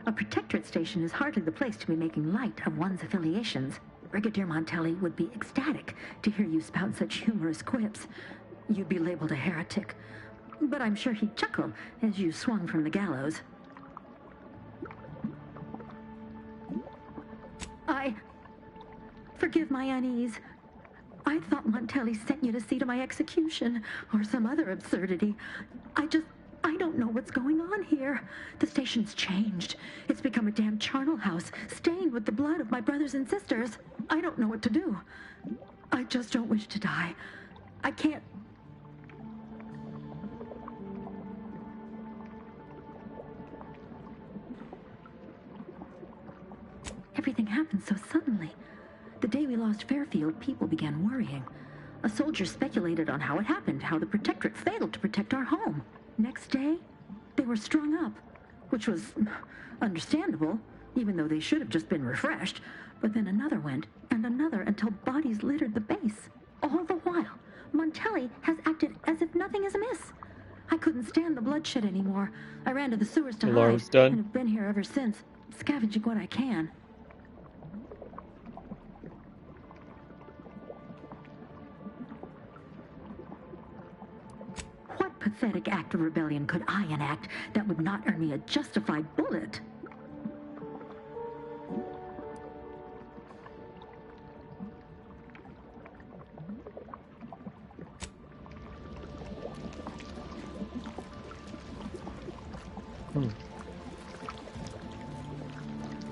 A protectorate station is hardly the place to be making light of one's affiliations. Brigadier Montelli would be ecstatic to hear you spout such humorous quips. You'd be labeled a heretic. But I'm sure he'd chuckle as you swung from the gallows. Forgive my unease. I thought Montelli sent you to see to my execution, or some other absurdity. I don't know what's going on here. The station's changed. It's become a damn charnel house, stained with the blood of my brothers and sisters. I don't know what to do. I just don't wish to die. I can't... Everything happened so suddenly. The day we lost Fairfield, people began worrying. A soldier speculated on how it happened, how the Protectorate failed to protect our home. Next day, they were strung up, which was understandable, even though they should have just been refreshed. But then another went, and another, until bodies littered the base. All the while, Montelli has acted as if nothing is amiss. I couldn't stand the bloodshed anymore. I ran to the sewers to hide, and have been here ever since, scavenging what I can. What pathetic act of rebellion could I enact that would not earn me a justified bullet?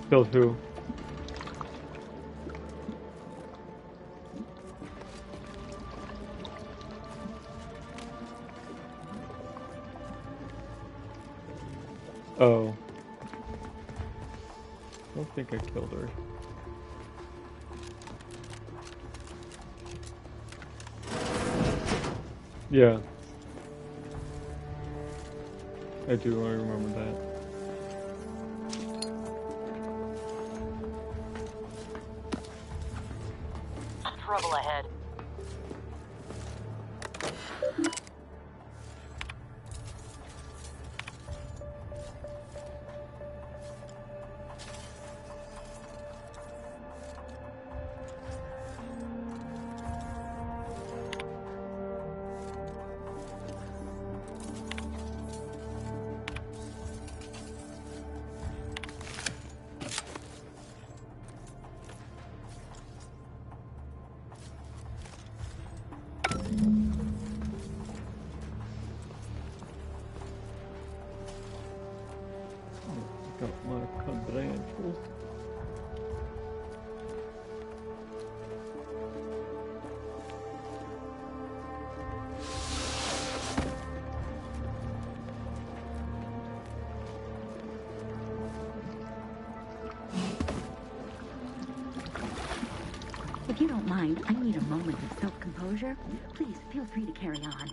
Killed who? Oh. I don't think I killed her. Yeah. I remember that. Trouble ahead. Got my credentials. If you don't mind, I need a moment of self-composure. Please feel free to carry on.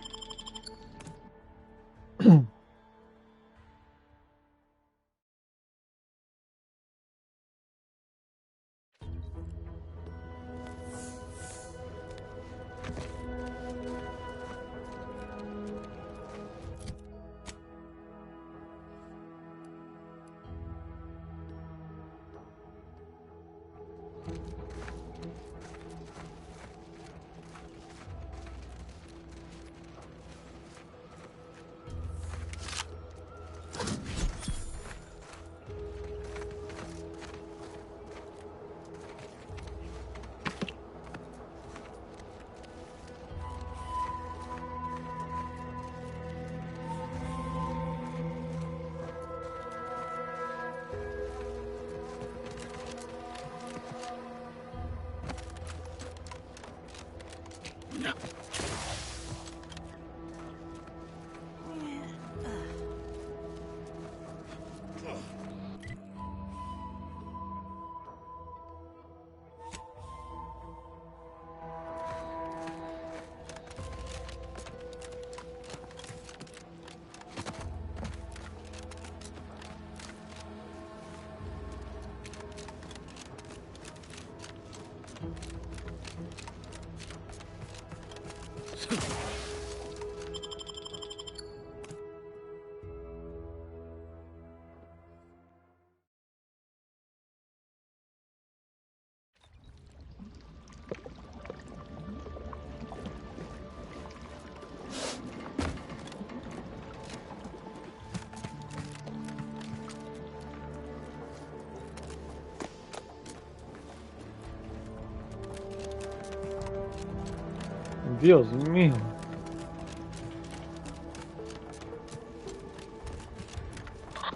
Dios mío.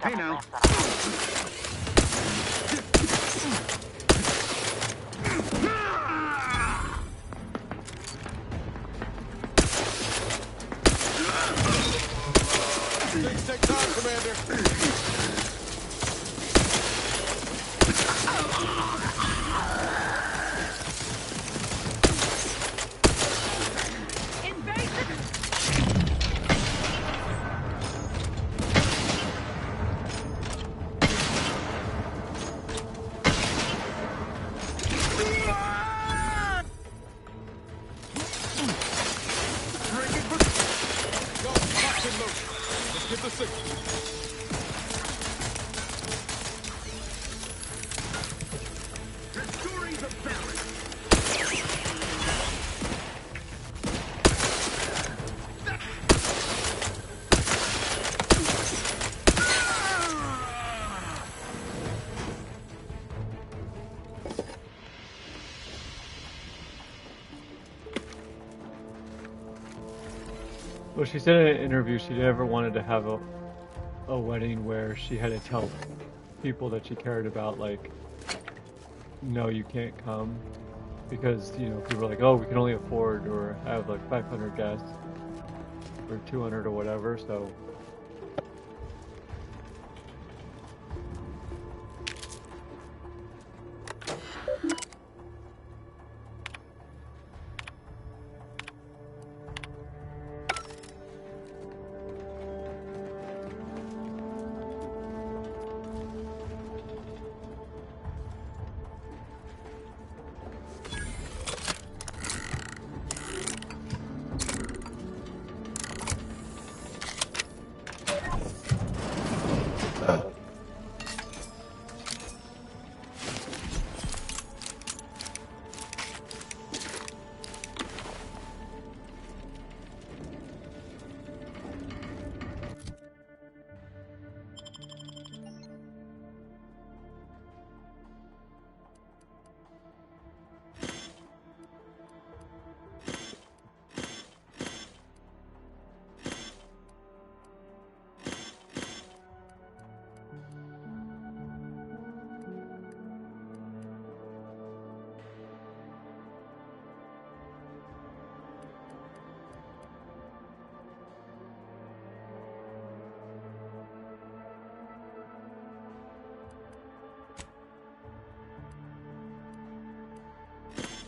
Hey now. Things take time, Commander. Well, she said in an interview she never wanted to have a wedding where she had to tell people that she cared about, like, no, you can't come, because, you know, people are like, oh, we can only afford or have like 500 guests or 200 or whatever, so.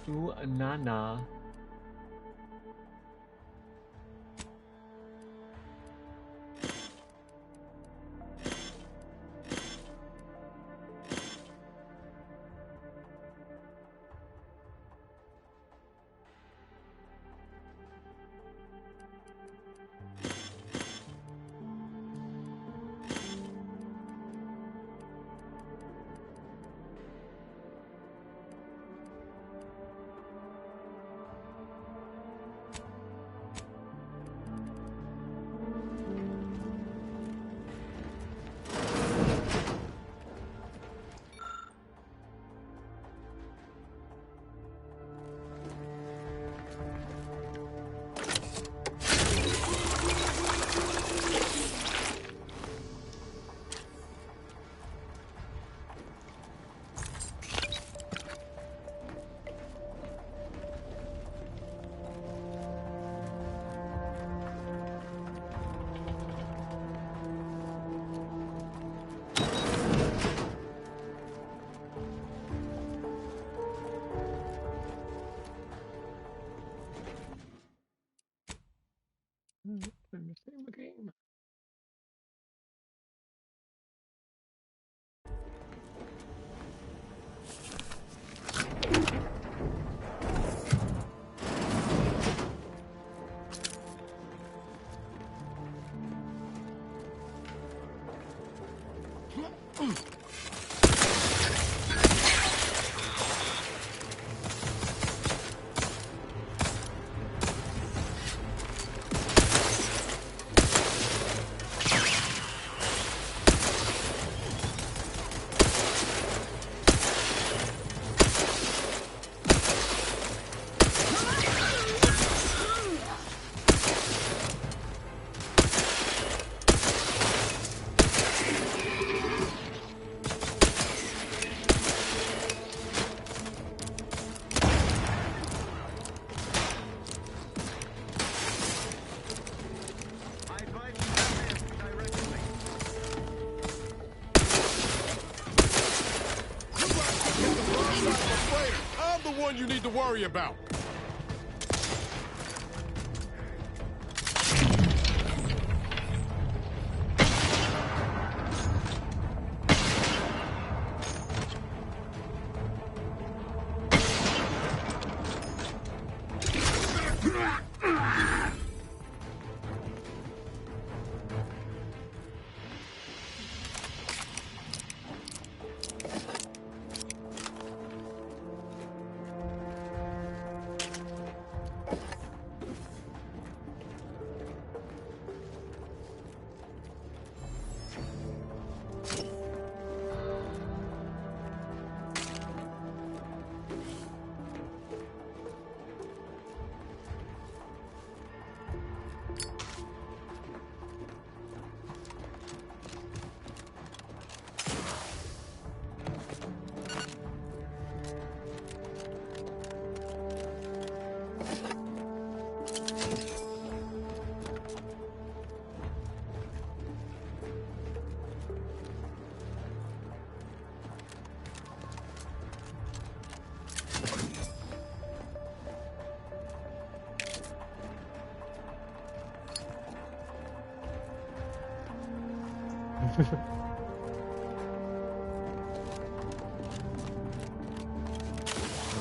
Ooh, Nana. Same game. You need to worry about.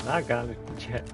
I got it, Jet.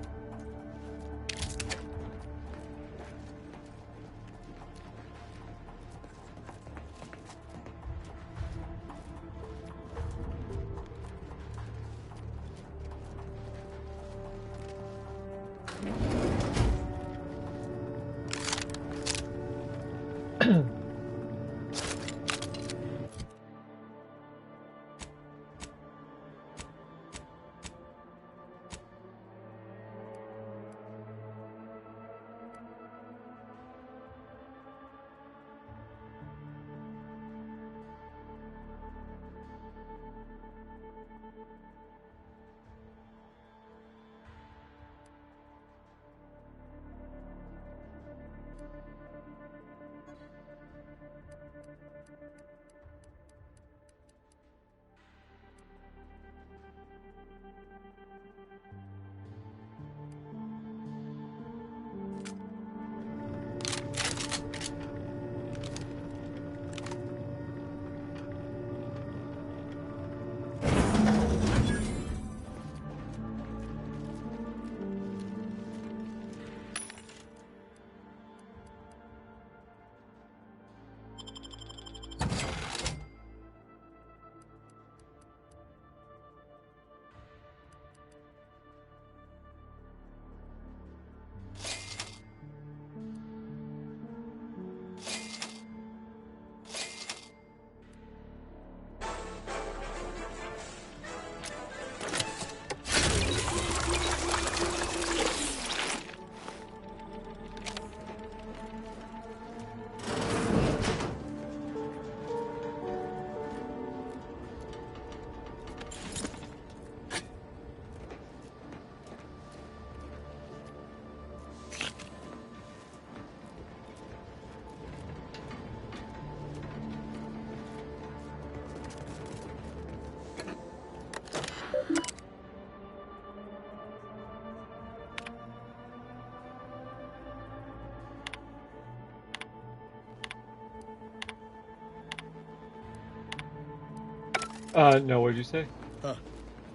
No, what did you say?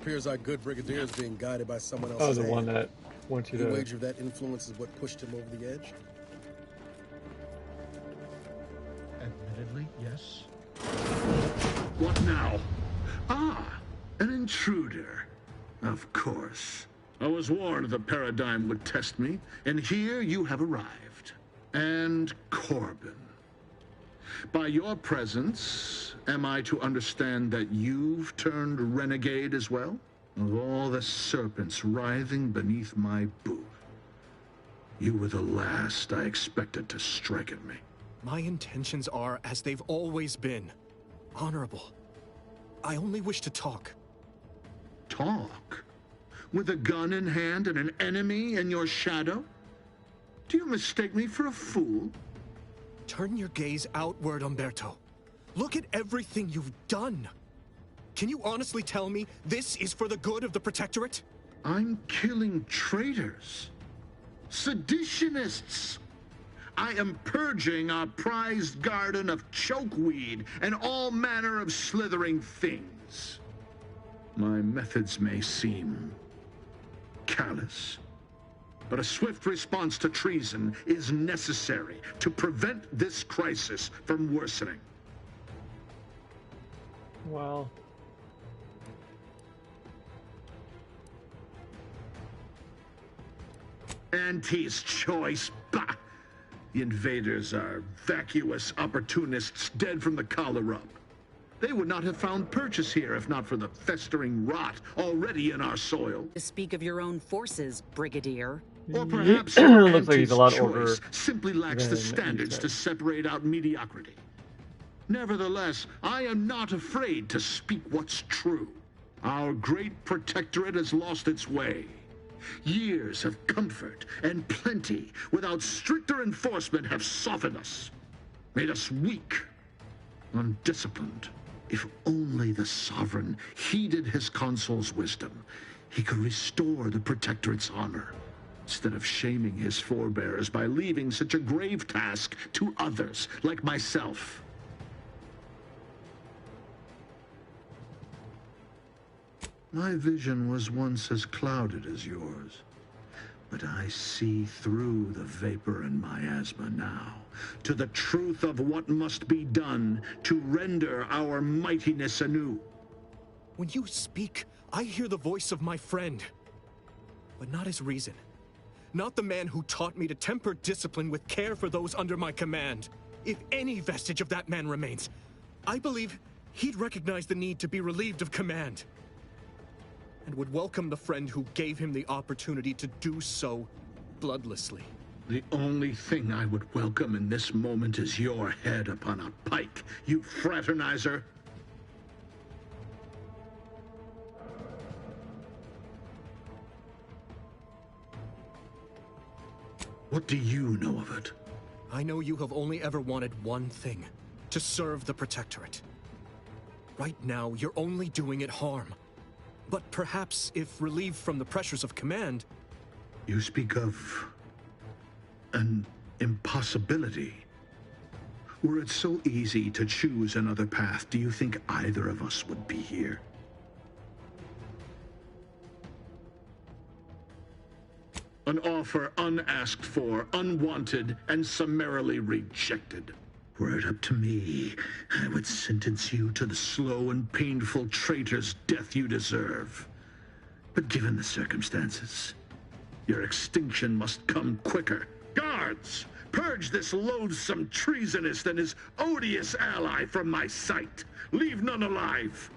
Appears our good brigadier is being guided by someone else's Oh, the hand. one that wants you to... You wager that influence is what pushed him over the edge? Admittedly, yes. What now? Ah, an intruder. Of course. I was warned the paradigm would test me, and here you have arrived. And Corbin. By your presence, am I to understand that you've turned renegade as well? Of all the serpents writhing beneath my boot, you were the last I expected to strike at me. My intentions are as they've always been. Honorable. I only wish to talk. Talk? With a gun in hand and an enemy in your shadow? Do you mistake me for a fool? Turn your gaze outward, Umberto. Look at everything you've done. Can you honestly tell me this is for the good of the Protectorate? I'm killing traitors. Seditionists. I am purging our prized garden of chokeweed and all manner of slithering things. My methods may seem callous, but a swift response to treason is necessary to prevent this crisis from worsening. Well... Auntie's choice, bah! The invaders are vacuous opportunists dead from the collar up. They would not have found purchase here if not for the festering rot already in our soil. To speak of your own forces, Brigadier. Or perhaps looks like he's a lot older choice simply lacks the standards to separate out mediocrity. Nevertheless, I am not afraid to speak what's true. Our great protectorate has lost its way. Years of comfort and plenty without stricter enforcement have softened us, made us weak, undisciplined. If only the Sovereign heeded his consul's wisdom, he could restore the Protectorate's honor, instead of shaming his forebears by leaving such a grave task to others like myself. My vision was once as clouded as yours, but I see through the vapor and miasma now, to the truth of what must be done to render our mightiness anew. When you speak, I hear the voice of my friend, but not his reason. Not the man who taught me to temper discipline with care for those under my command. If any vestige of that man remains, I believe he'd recognize the need to be relieved of command, and would welcome the friend who gave him the opportunity to do so bloodlessly. The only thing I would welcome in this moment is your head upon a pike, you fraternizer. What do you know of it? I know you have only ever wanted one thing, to serve the Protectorate. Right now, you're only doing it harm. But perhaps if relieved from the pressures of command... You speak of an impossibility. Were it so easy to choose another path, do you think either of us would be here? An offer unasked for, unwanted, and summarily rejected. Were it up to me, I would sentence you to the slow and painful traitor's death you deserve. But given the circumstances, your extinction must come quicker. Guards, purge this loathsome treasonist and his odious ally from my sight. Leave none alive.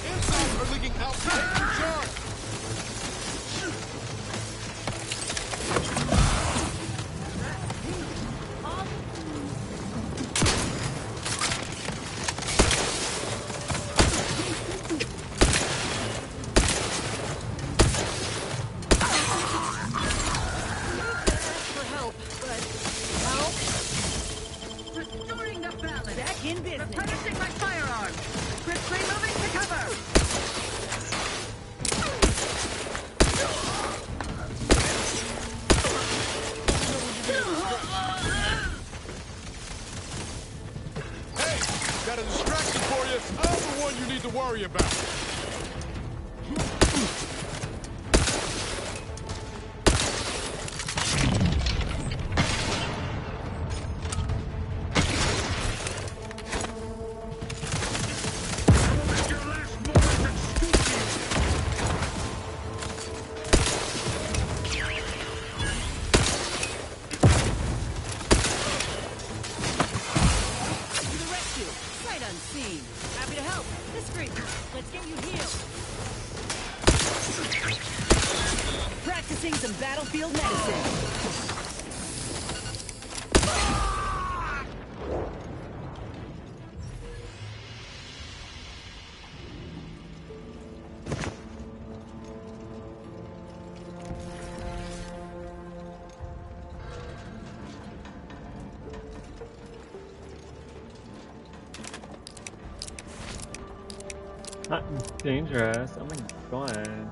Insides are leaking outside. Charge! Got a distraction for you. I'm the one you need to worry about. Not dangerous. I'm going.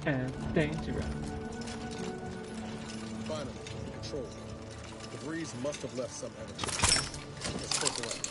And dangerous. Finally, control. The breeze must have left some evidence. Let's poke around.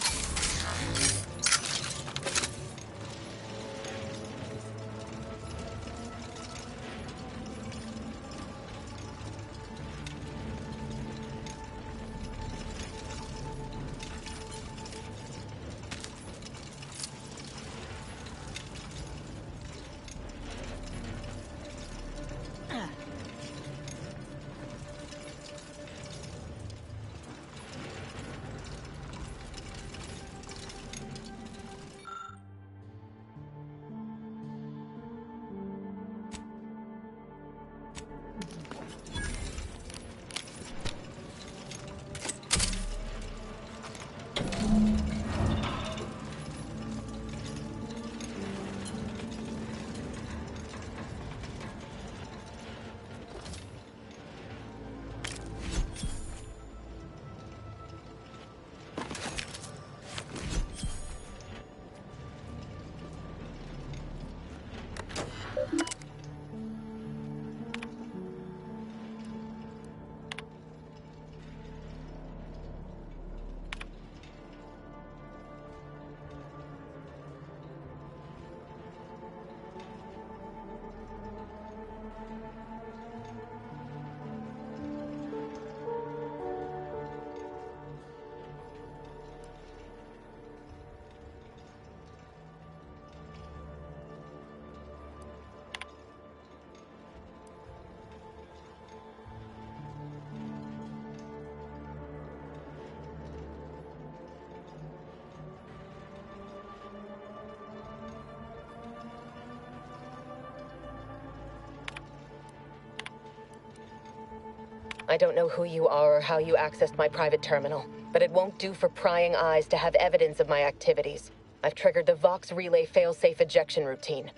I don't know who you are or how you accessed my private terminal, but it won't do for prying eyes to have evidence of my activities. I've triggered the Vox Relay failsafe ejection routine.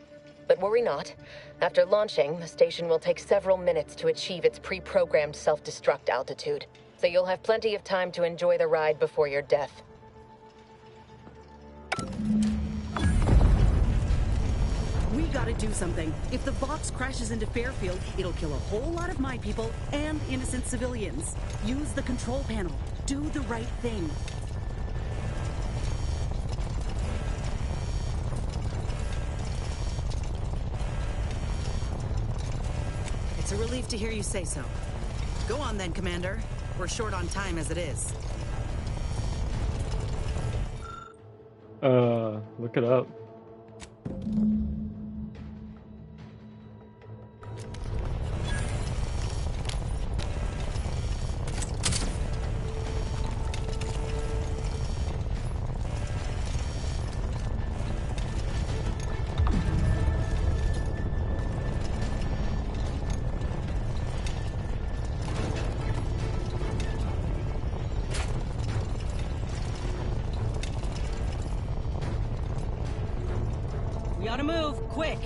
But worry not. After launching, the station will take several minutes to achieve its pre-programmed self-destruct altitude. So you'll have plenty of time to enjoy the ride before your death. We gotta do something. If the Vox crashes into Fairfield, it'll kill a whole lot of my people and innocent civilians. Use the control panel. Do the right thing. It's a relief to hear you say so. Go on then, Commander. We're short on time as it is. Look it up. We ought to move, quick!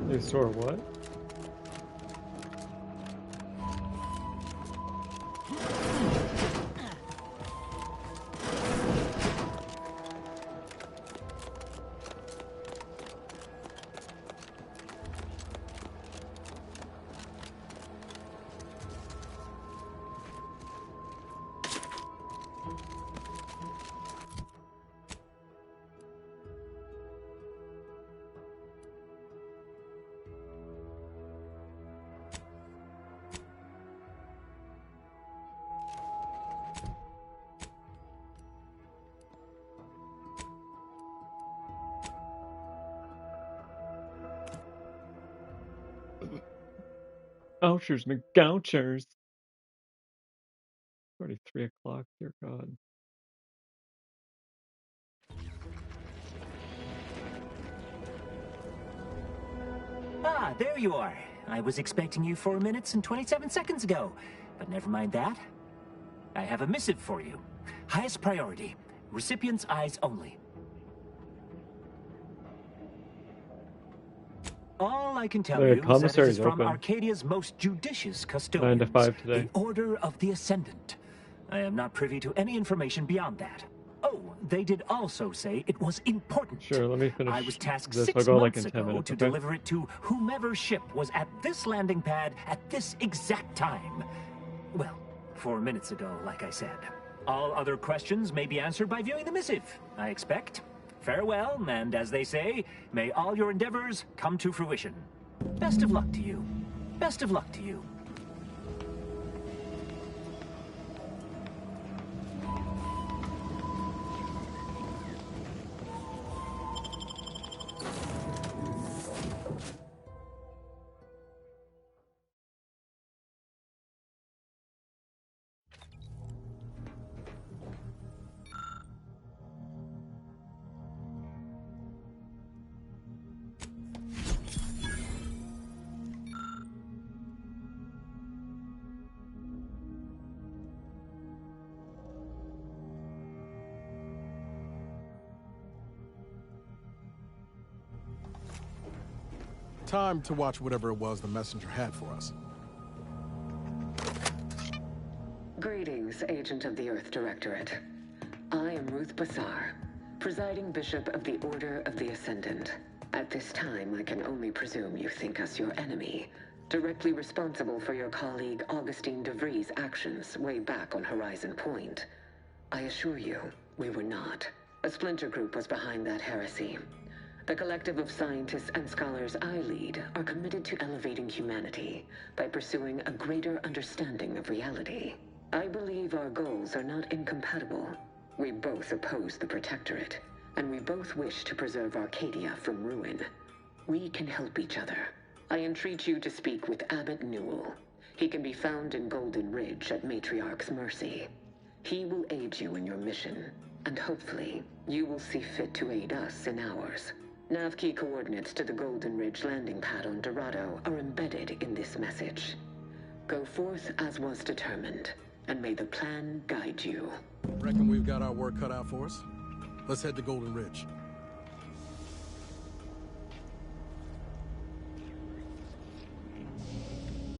They store what? Ouchers, McGouchers. Already 3 o'clock, dear God. Ah, there you are. I was expecting you 4 minutes and 27 seconds ago. But never mind that. I have a missive for you. Highest priority. Recipient's eyes only. All I can tell you is that it is from Arcadia's most judicious custodians, 9 to 5 today. the Order of the Ascendant. I am not privy to any information beyond that. Oh, they did also say it was important. Sure, let me finish. I was tasked this. 6 I'll go months like in 10 ago minutes, to okay? deliver it to whomever ship was at this landing pad at this exact time. Well, 4 minutes ago, like I said. All other questions may be answered by viewing the missive, I expect. Farewell, and as they say, may all your endeavors come to fruition. Best of luck to you. Best of luck to you. Time to watch whatever it was the messenger had for us. Greetings, Agent of the Earth Directorate. I am Ruth Bassar, presiding Bishop of the Order of the Ascendant. At this time, I can only presume you think us your enemy, directly responsible for your colleague Augustine de Vries' actions way back on Horizon Point. I assure you, we were not. A splinter group was behind that heresy. The collective of scientists and scholars I lead are committed to elevating humanity by pursuing a greater understanding of reality. I believe our goals are not incompatible. We both oppose the Protectorate, and we both wish to preserve Arcadia from ruin. We can help each other. I entreat you to speak with Abbot Newell. He can be found in Golden Ridge at Matriarch's mercy. He will aid you in your mission, and hopefully, you will see fit to aid us in ours. Navkey coordinates to the Golden Ridge landing pad on Dorado are embedded in this message. Go forth as was determined, and may the plan guide you. Reckon we've got our work cut out for us? Let's head to Golden Ridge.